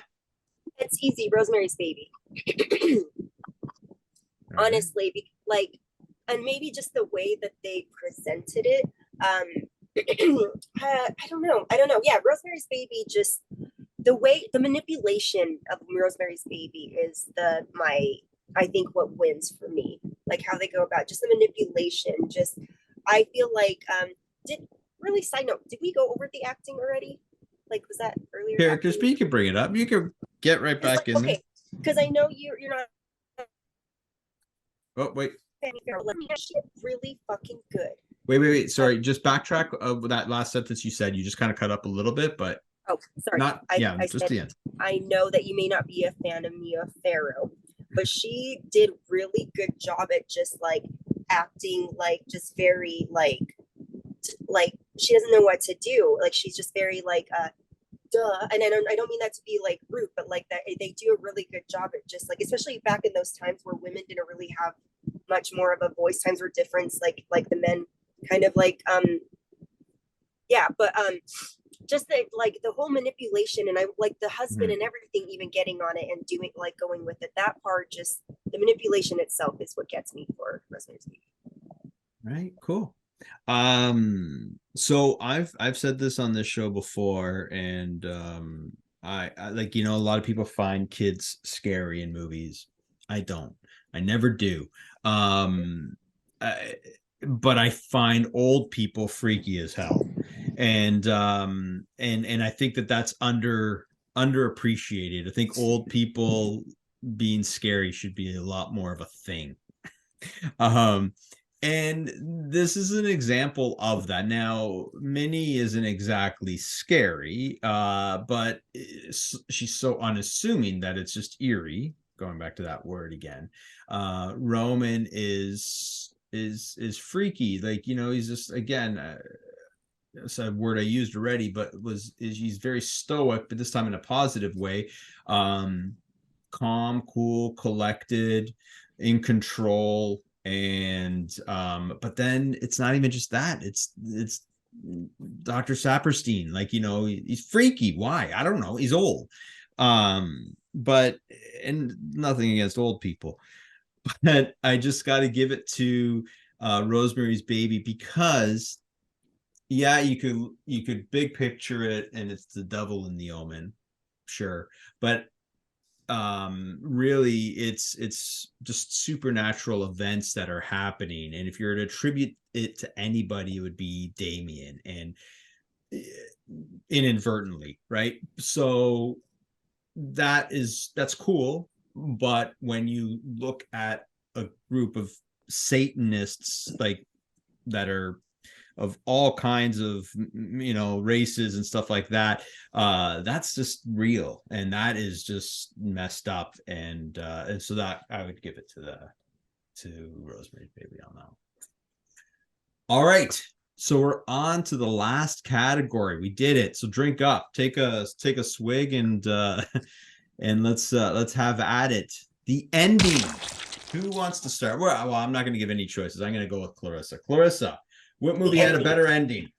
It's easy, Rosemary's Baby. Honestly, like, and maybe just the way that they presented it. I don't know. Yeah, Rosemary's Baby, just the way, the manipulation of Rosemary's Baby is I think what wins for me. Like how they go about just the manipulation. Just, I feel like, side note, did we go over the acting already? Like, was that earlier? Characters, but you can bring it up. You can get right back in there. Because I know you're not. Oh, wait. She's really fucking good. Wait. Sorry, just backtrack of that last sentence you said. You just kind of cut up a little bit, but oh, sorry. I just said, the end. I know that you may not be a fan of Mia Farrow, but she did really good job at just like acting like just very like she doesn't know what to do. Like she's just very like duh. And I don't mean that to be like rude, but like that they do a really good job at just like, especially back in those times where women didn't really have much more of a voice, times were different, like the men kind of like just like the whole manipulation, and I like the husband and everything, even getting on it and doing like going with it. That part, just the manipulation itself is what gets me for Rosemary's Baby. Right, cool. So I've said this on this show before, and I like, you know, a lot of people find kids scary in movies. I don't. I never do. But I find old people freaky as hell, and I think that's underappreciated. I think old people being scary should be a lot more of a thing. And this is an example of that. Now, Minnie isn't exactly scary, but she's so unassuming that it's just eerie. Going back to that word again, Roman is freaky. Like, you know, he's just, again, it's a word I used already, but he's very stoic, but this time in a positive way. Calm, cool, collected, in control. And but then it's not even just that, it's Dr. Saperstein. Like, you know, he's freaky. Why? I don't know. He's old. But, and nothing against old people, but I just got to give it to Rosemary's Baby, because yeah, you could big picture it and it's the devil in the Omen, sure, but really it's just supernatural events that are happening, and if you're to attribute it to anybody, it would be Damien, and inadvertently, right? So that's cool, but when you look at a group of Satanists, like, that are of all kinds of, you know, races and stuff like that, that's just real, and that is just messed up, and so that I would give it to Rosemary's Baby on that one. All right, so we're on to the last category. We did it. So drink up, take a swig, and let's have at it. The ending. Who wants to start? Well, I'm not going to give any choices. I'm going to go with Clarissa. Clarissa, what movie had a better ending?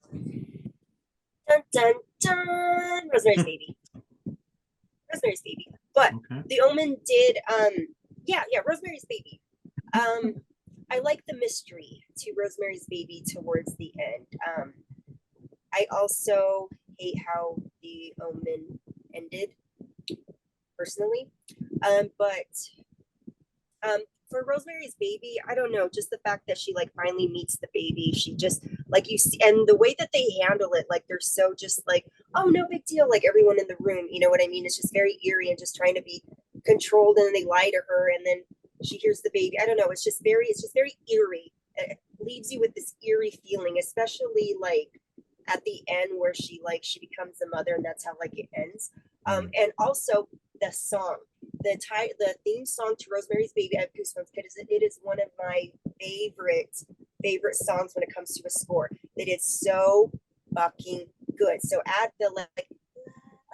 Dun, dun, dun. Rosemary's Baby. Rosemary's Baby. But okay. The Omen did, Rosemary's Baby. I like the mystery to Rosemary's Baby towards the end. I also hate how the Omen ended, personally. But for Rosemary's Baby, I don't know, just the fact that she like finally meets the baby, she just like you see, and the way that they handle it, like they're so just like, oh, no big deal, like everyone in the room, you know what I mean? It's just very eerie and just trying to be controlled, and then they lie to her, and then she hears the baby. I don't know, it's just very eerie. It leaves you with this eerie feeling, especially like at the end where she becomes the mother, and that's how like it ends. And also the song, the theme song to Rosemary's Baby, I have goosebumps because it is one of my favorite songs when it comes to a score. It is so fucking good. So add the like,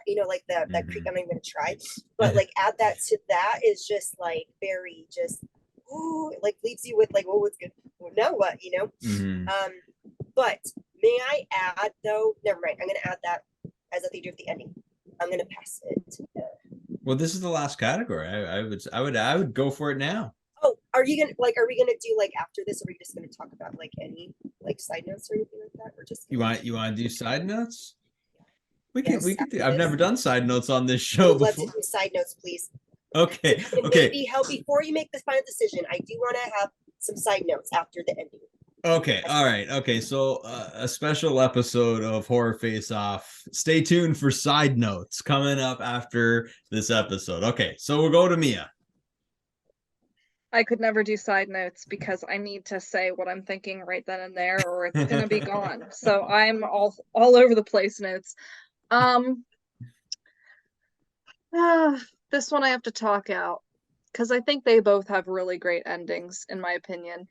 you know, like that creek. I'm not even gonna try, but like add that to that is just like very just, ooh, it like leaves you with like, oh, what's good? Now what, you know? But may I add though? Never mind. I'm gonna add that as if they do at the ending. I'm gonna pass it. Well, this is the last category. I would go for it now. Oh, are we gonna do like after this, or are we just gonna talk about like any like side notes or anything like that? Or just You want to do side notes? We Yes, could after I've this. never done side notes on this show Let's before. do side notes, please. Okay. And Okay. maybe help before you make the final decision. I do want to have some side notes after the ending. Okay. All right. Okay. So a special episode of Horror Face Off. Stay tuned for side notes coming up after this episode. Okay. So we'll go to Mia. I could never do side notes because I need to say what I'm thinking right then and there, or it's gonna be gone. So I'm all over the place notes. This one I have to talk out because I think they both have really great endings, in my opinion.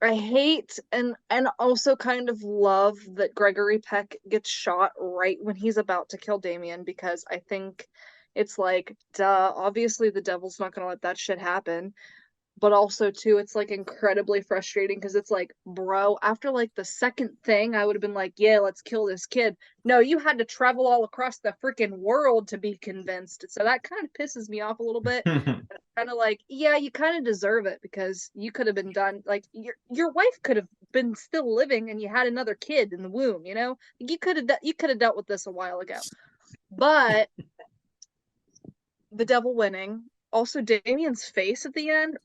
I hate and also kind of love that Gregory Peck gets shot right when he's about to kill Damien, because I think it's like, duh, obviously the devil's not gonna let that shit happen. But also too, it's like incredibly frustrating because it's like, bro, after like the second thing, I would have been like, yeah, let's kill this kid. No, you had to travel all across the freaking world to be convinced. So that kind of pisses me off a little bit. Kind of like, yeah, you kind of deserve it because you could have been done. Like your wife could have been still living and you had another kid in the womb, you know? You could have dealt with this a while ago. But the devil winning, also Damien's face at the end,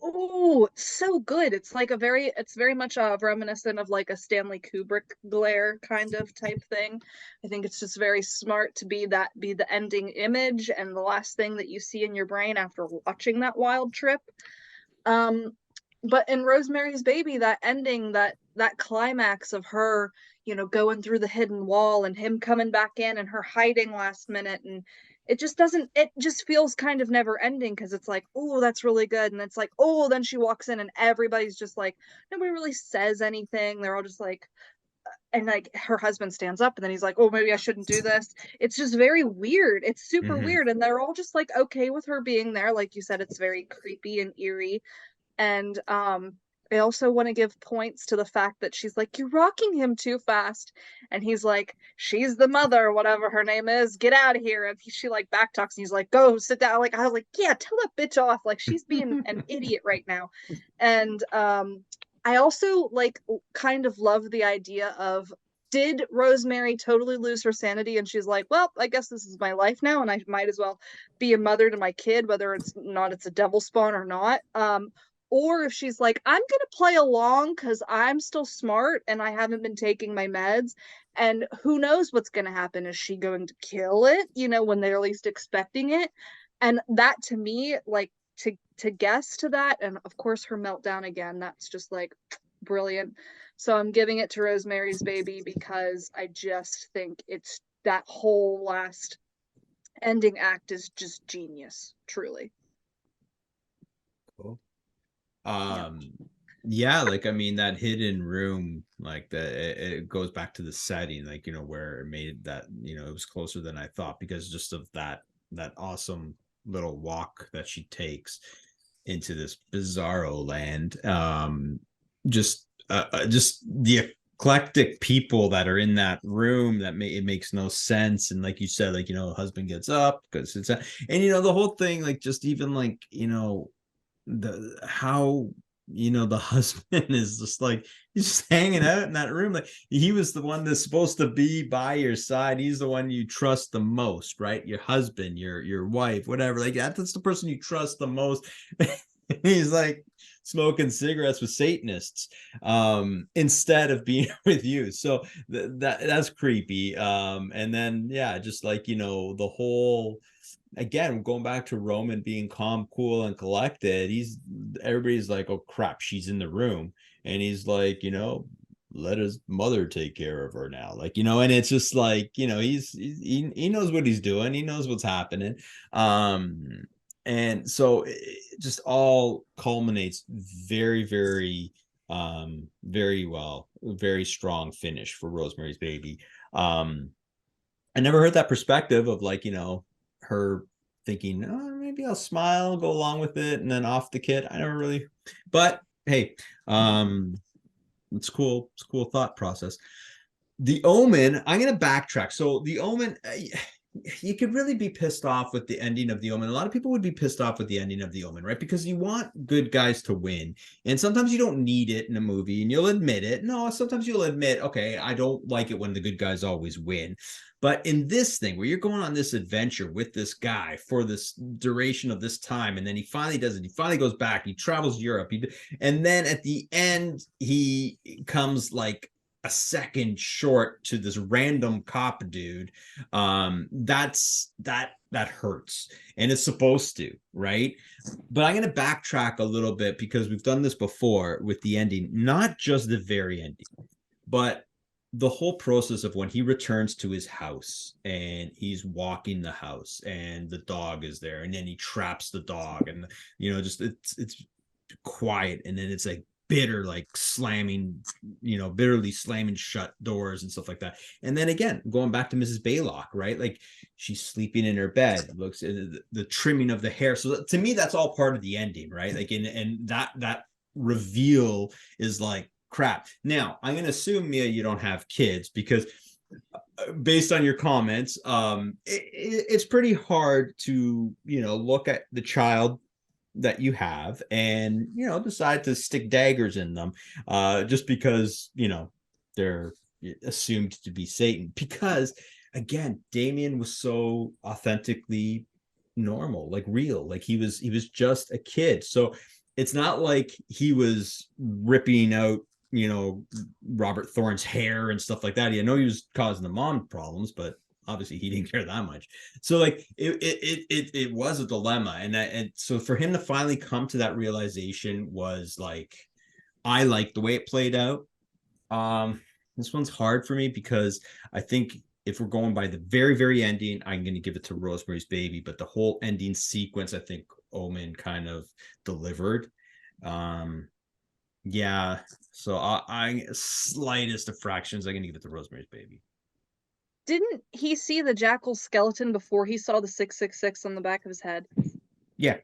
oh, so good. It's like it's very much reminiscent of like a Stanley Kubrick glare kind of type thing. I think it's just very smart to be the ending image and the last thing that you see in your brain after watching that wild trip. But in Rosemary's Baby, that ending, that climax of her, you know, going through the hidden wall and him coming back in and her hiding last minute, and it just feels kind of never ending because it's like, oh, that's really good. And it's like, oh, then she walks in and everybody's just like, nobody really says anything. They're all just like, and like her husband stands up and then he's like, oh, maybe I shouldn't do this. It's just very weird. It's super weird. And they're all just like, okay with her being there. Like you said, it's very creepy and eerie. And I also want to give points to the fact that she's like, you're rocking him too fast. And he's like, she's the mother, whatever her name is, get out of here. And she like backtalks and he's like, go sit down. Like, I was like, yeah, tell that bitch off. Like, she's being an idiot right now. And I also like kind of love the idea of, did Rosemary totally lose her sanity and she's like, well, I guess this is my life now and I might as well be a mother to my kid, whether it's a devil spawn or not. Or if she's like, I'm going to play along because I'm still smart and I haven't been taking my meds. And who knows what's going to happen? Is she going to kill it, you know, when they're least expecting it? And that to me, like to guess to that. And of course, her meltdown again, that's just like brilliant. So I'm giving it to Rosemary's Baby because I just think it's that whole last ending act is just genius, truly. Cool. Yeah, like I mean that hidden room, like it goes back to the setting, like, you know, where it made that, you know, it was closer than I thought because just of that awesome little walk that she takes into this bizarro land. Just the eclectic people that are in that room, it makes no sense. And like you said, like, you know, husband gets up because it's and you know the whole thing, like just even like, you know, how, you know, the husband is just like, he's just hanging out in that room. Like he was the one that's supposed to be by your side. He's the one you trust the most, right? Your husband, your wife, whatever, like that's the person you trust the most. He's like smoking cigarettes with Satanists instead of being with you. So that's creepy. And then yeah, just like, you know, the whole, again, going back to Roman being calm, cool, and collected, everybody's like, oh crap, she's in the room. And he's like, you know, let his mother take care of her now. Like, you know, and it's just like, you know, he knows what he's doing, he knows what's happening. And so it just all culminates very, very, very well, very strong finish for Rosemary's Baby. I never heard that perspective of like, you know, her thinking, oh, maybe I'll smile, go along with it, and then off the kid. I never really, but hey, it's cool. It's a cool thought process. The Omen, I'm going to backtrack. So the Omen, you could really be pissed off with the ending of the Omen. A lot of people would be pissed off with the ending of the Omen, right? Because you want good guys to win. And sometimes you don't need it in a movie, and you'll admit it. No, sometimes you'll admit, okay, I don't like it when the good guys always win. But in this thing, where you're going on this adventure with this guy for this duration of this time, and then he finally does it. He finally goes back. He travels Europe. And then at the end, he comes like a second short to this random cop dude. That hurts, and it's supposed to, right? But I'm going to backtrack a little bit because we've done this before with the ending, not just the very ending, but the whole process of when he returns to his house and he's walking the house and the dog is there, and then he traps the dog, and you know, just it's quiet, and then it's like bitter, like slamming, you know, bitterly slamming shut doors and stuff like that. And then again, going back to Mrs. Baylock, right? Like she's sleeping in her bed, looks at the trimming of the hair. So to me, that's all part of the ending, right? Like, and that reveal is like crap. Now, I'm going to assume, Mia, you don't have kids, because based on your comments, it's pretty hard to, you know, look at the child that you have and, you know, decide to stick daggers in them just because, you know, they're assumed to be Satan. Because again, Damien was so authentically normal, like real, like he was just a kid. So it's not like he was ripping out, you know, Robert Thorne's hair and stuff like that. I know he was causing the mom problems, but obviously he didn't care that much. So like it was a dilemma, and so for him to finally come to that realization was like, I like the way it played out. This one's hard for me because I think if we're going by the very, very ending, I'm going to give it to Rosemary's Baby, but the whole ending sequence, I think Omen kind of delivered. Yeah, so I slightest of fractions, I'm going to give it to Rosemary's Baby. Didn't he see the jackal skeleton before he saw the 666 on the back of his head? Yeah.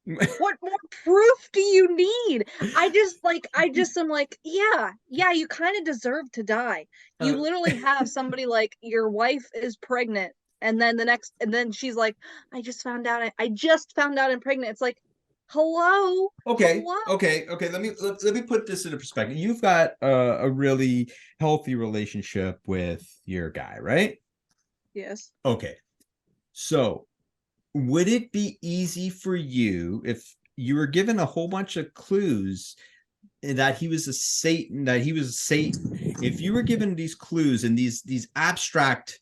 What more proof do you need? I just am like, yeah, you kind of deserve to die. You literally have somebody like, your wife is pregnant, and then she's like, I just found out I'm pregnant. It's like, hello. Okay. Hello? Okay. Let me put this into perspective. You've got a really healthy relationship with your guy, right? Yes. Okay. So would it be easy for you if you were given a whole bunch of clues that he was a Satan, if you were given these clues and these abstract,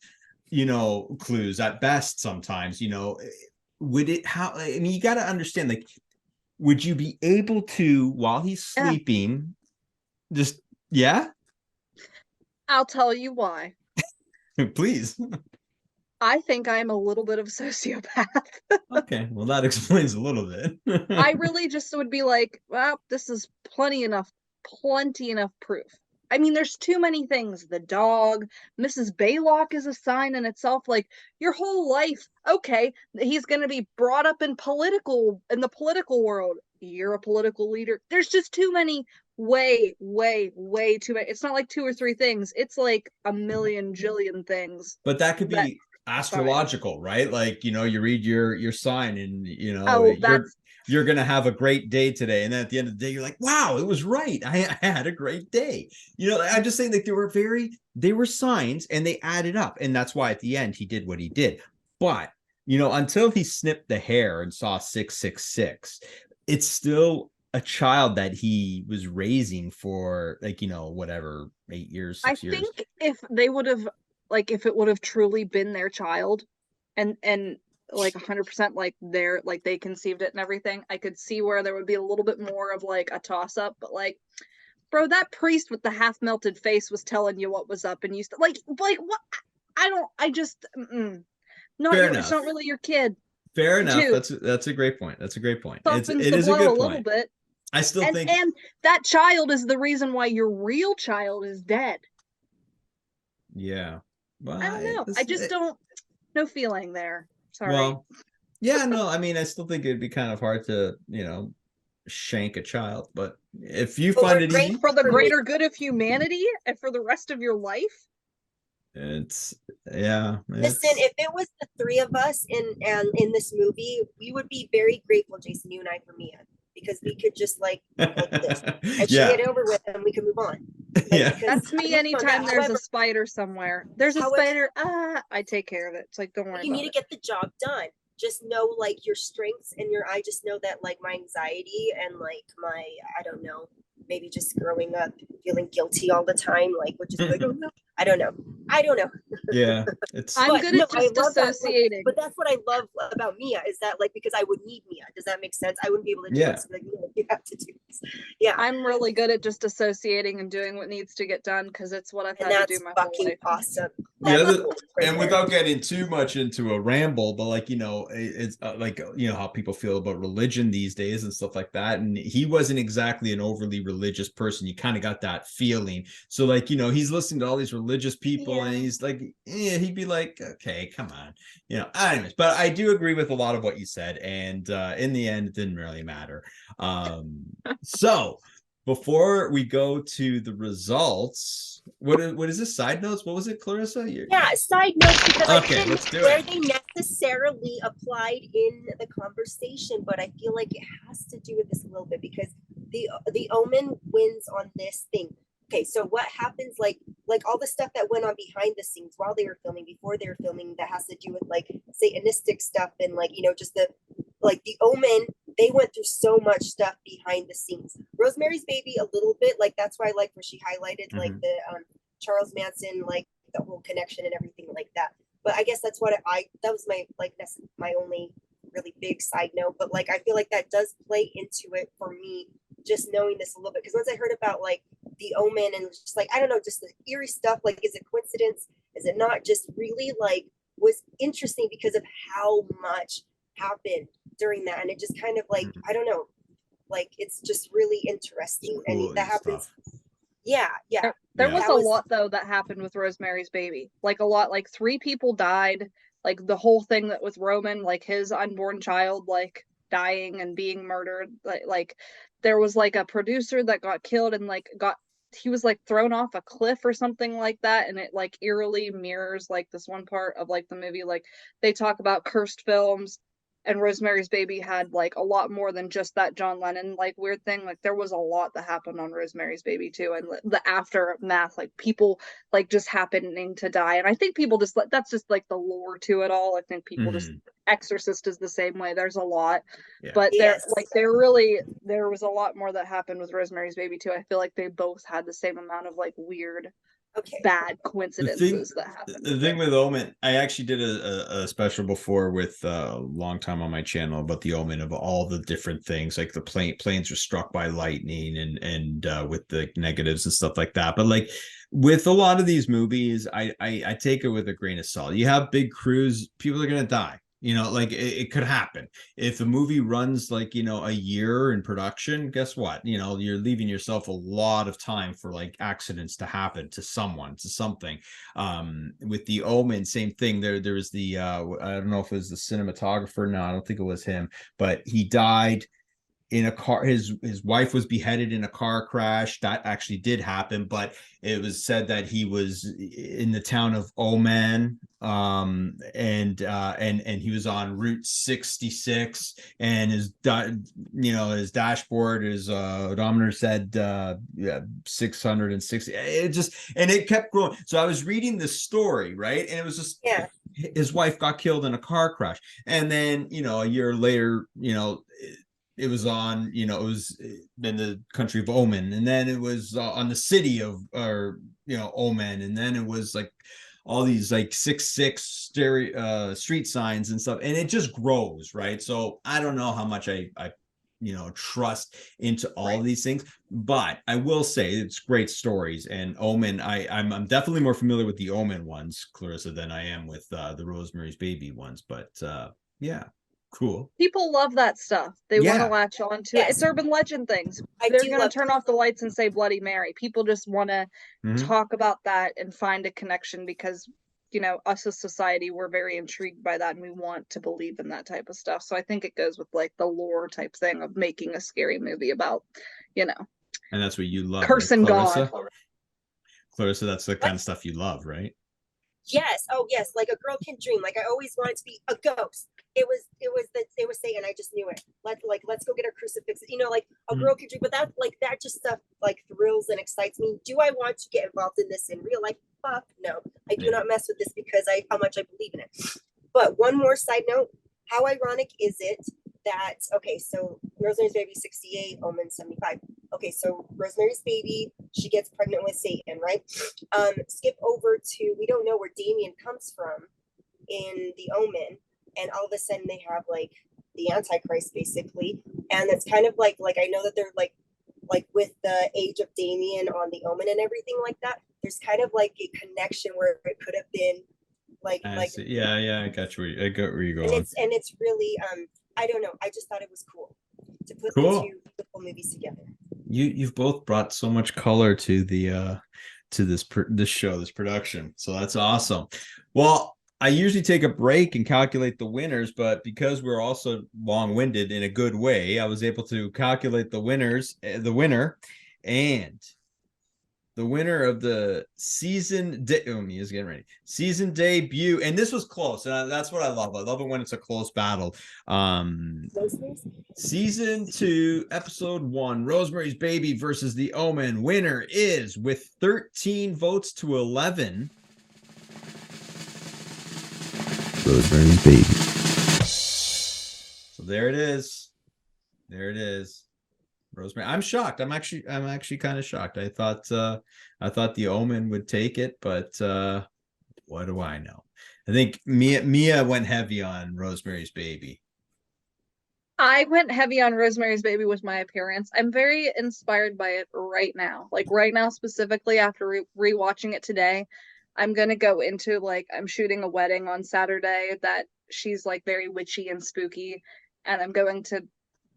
you know, clues at best sometimes, you know, I mean, you got to understand, like, would you be able to, while he's sleeping, just, yeah? I'll tell you why. Please. I think I'm a little bit of a sociopath. Okay, well, that explains a little bit. I really just would be like, well, this is plenty enough proof. I mean, there's too many things. The dog, Mrs. Baylock is a sign in itself. Like, your whole life, okay, he's going to be brought up in the political world. You're a political leader. There's just too many, way too many. It's not like 2 or 3 things. It's like a million jillion things. But that could be astrological, right? Like, you know, you read your sign and, you know, you're going to have a great day today. And then at the end of the day, you're like, wow, it was right. I had a great day. You know, I'm just saying that they were signs and they added up. And that's why at the end he did what he did. But until he snipped the hair and saw 666, it's still a child that he was raising for like, whatever, 8 years, 6 years. I think if they would have, like, if it would have truly been their child and like 100% like they conceived it and everything, I could see where there would be a little bit more of like a toss up. But like, bro, that priest with the half melted face was telling you what was up, and you like what? It's not really your kid. Fair enough. Dude. That's a great point. It Is a good point. Bit. I still think, and that child is the reason why your real child is dead. Yeah. Well, I don't know. I just don't. No feeling there. Sorry. Well, yeah, no. I mean, I still think it'd be kind of hard to, shank a child, but if you find it easy for the greater good of humanity and for the rest of your life, Listen, if it was the three of us in this movie, we would be very grateful, Jason, you and I, for Mia, because we could just like this and she get over with and we can move on. That's me. Anytime there's a spider somewhere, there's a spider. I take care of it. It's like, don't worry. You need to get the job done. Just know like your strengths and I just know that like my anxiety and like my, I don't know, maybe just growing up feeling guilty all the time, like, which is like, I don't know. Yeah, I'm good at just dissociating. But that's what I love about Mia is that like, because I would need Mia. Does that make sense? I wouldn't be able to do it. So like, you have to do this. Yeah, I'm really good at just dissociating and doing what needs to get done because it's what I've had to do my whole life. Awesome. And without getting too much into a ramble, but like it's like how people feel about religion these days and stuff like that. And he wasn't exactly an overly religious person. You kind of got that feeling. So like he's listening to all these religious people, and he's like, he'd be like, okay, come on, anyways. But I do agree with a lot of what you said, and in the end, it didn't really matter. So before we go to the results, what is this? Side notes? What was it, Clarissa? Side notes, because let's do where it. they necessarily applied in the conversation, but I feel like it has to do with this a little bit because the Omen wins on this thing. Okay, so what happens, like all the stuff that went on behind the scenes while they were filming, before they were filming, that has to do with like satanistic stuff and like, just the Omen, they went through so much stuff behind the scenes. Rosemary's Baby, a little bit, like that's why I like where she highlighted like the Charles Manson, like the whole connection and everything like that. But I guess that's what that was my, like, that's my only really big side note. But like, I feel like that does play into it for me, just knowing this a little bit. Because once I heard about like the Omen and just like, I don't know, just the eerie stuff, like, is it coincidence? Is it not? Just really like was interesting because of how much happened during that. And it just kind of like, I don't know, like, it's just really interesting. And that happens. Yeah. There was a lot though that happened with Rosemary's Baby. Like a lot, like 3 people died. Like the whole thing that with Roman, like his unborn child, like dying and being murdered. Like there was like a producer that got killed and like he was like thrown off a cliff or something like that. And it like eerily mirrors like this one part of like the movie. Like they talk about cursed films. And Rosemary's Baby had like a lot more than just that John Lennon like weird thing. Like there was a lot that happened on Rosemary's Baby too, and the aftermath, like people like just happening to die. And I think people just like, that's just like the lore to it all. I think people just, Exorcist is the same way. There's a lot, but there was a lot more that happened with Rosemary's Baby too. I feel like they both had the same amount of like weird. Bad coincidences that happen. The thing with Omen, I actually did a special before with a long time on my channel about the Omen of all the different things, like the planes were struck by lightning and with the negatives and stuff like that. But like with a lot of these movies, I take it with a grain of salt. You have big crews, people are gonna die. Like it could happen if the movie runs like a year in production. Guess what? You're leaving yourself a lot of time for like accidents to happen to someone, to something. With the Omen, same thing. There was the I don't know if it was the cinematographer. No, I don't think it was him, but he died in a car. His wife was beheaded in a car crash. That actually did happen, but it was said that he was in the town of Omen, and he was on Route 66, and his dashboard, his odometer said 660. It kept growing. So I was reading this story, right, and it was just his wife got killed in a car crash. And then, you know, a year later, you know, it was on, you know, it was in the country of Omen, and then it was on the city of, or, you know, Omen, and then it was like all these like 666 street signs and stuff, and it just grows, right? So I don't know how much I you know, trust into all of these things, but I will say it's great stories. And Omen, I'm definitely more familiar with the Omen ones, Clarissa, than I am with the Rosemary's Baby ones. But yeah, cool. People love that stuff. They want to Yeah. latch on to it. It's urban legend things. I They're do going to love turn off the lights and say Bloody Mary. People just want to Mhm. talk about that and find a connection because, you know, us as society, we're very intrigued by that and we want to believe in that type of stuff. So I think it goes with like the lore type thing of making a scary movie about, you know, And that's what you love, cursing right, Clarissa? God. Clarissa, that's the kind of stuff you love, right? Yes. Oh, yes. Like a girl can dream. Like I always wanted to be a ghost. It was Satan. I just knew it. Let's go get our crucifix. You know, like a girl can dream. But that just stuff like thrills and excites me. Do I want to get involved in this in real life? Fuck no. I do not mess with this because how much I believe in it. But one more side note: how ironic is it that so Rosemary's Baby 68, Omen 75. Okay, so Rosemary's Baby, she gets pregnant with Satan, right? Skip over to, we don't know where Damien comes from in the Omen, and all of a sudden they have like the Antichrist basically, and it's kind of like I know that they're like with the age of Damien on the Omen and everything like that. There's kind of like a connection where it could have been yeah, I got where you're going. And it's really I don't know. I just thought it was cool to put the two beautiful movies together. You've both brought so much color to the to this show, this production. So that's awesome. Well, I usually take a break and calculate the winners, but because we're also long-winded in a good way, I was able to calculate the winner, and the winner of the season Mia's getting ready. Season debut, and this was close, and that's what I love. I love it when it's a close battle. Season 2, episode 1, Rosemary's Baby versus The Omen. Winner is, with 13 votes to 11, Rosemary's Baby. So there it is. There it is. Rosemary. I'm shocked. I'm actually kind of shocked. I thought The Omen would take it, but what do I know? I think Mia went heavy on Rosemary's Baby. I went heavy on Rosemary's Baby with my appearance. I'm very inspired by it right now. Like right now, specifically after rewatching it today, I'm gonna go into like I'm shooting a wedding on Saturday that she's like very witchy and spooky, and I'm going to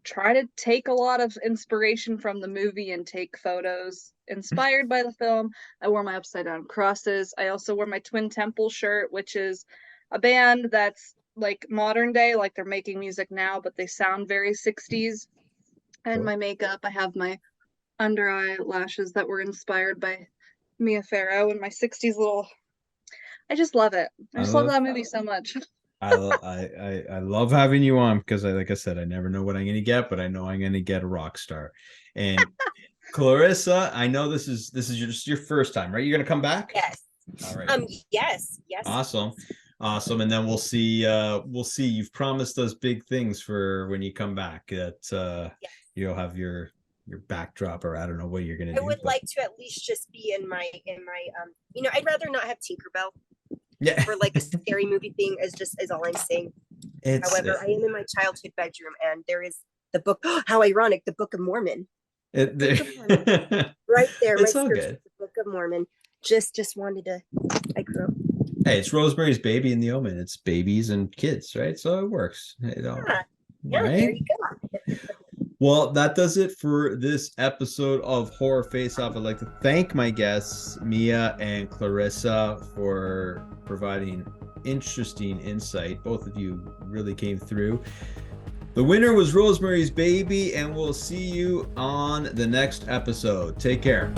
try to take a lot of inspiration from the movie and take photos inspired by the film. I wore my upside down crosses. I also wore my Twin Temple shirt, which is a band that's like modern day, like they're making music now, but they sound very 60s. And my makeup, I have my under eyelashes that were inspired by Mia Farrow and my 60s little. I just love it. I just love that movie so much. I love having you on because like I said, I never know what I'm gonna get, but I know I'm gonna get a rock star. And Clarissa, I know this is just your first time, right? You're gonna come back? Yes. All right. Yes. Awesome. And then we'll see. You've promised us big things for when you come back. That you'll have your backdrop, or I don't know what you're gonna do. I would like to at least just be in my I'd rather not have Tinkerbell. Yeah. For like a scary movie thing is all I'm saying. However, I am in my childhood bedroom, and there is the book. How ironic! The Book of Mormon. Right there. It's all good. The Book of Mormon. Just wanted to. I grew up. Hey, it's Rosemary's Baby and The Omen. It's babies and kids, right? So it works. Yeah, right? There you go. Well, that does it for this episode of Horror Face Off. I'd like to thank my guests, Mia and Clarissa, for providing interesting insight. Both of you really came through. The winner was Rosemary's Baby, and we'll see you on the next episode. Take care.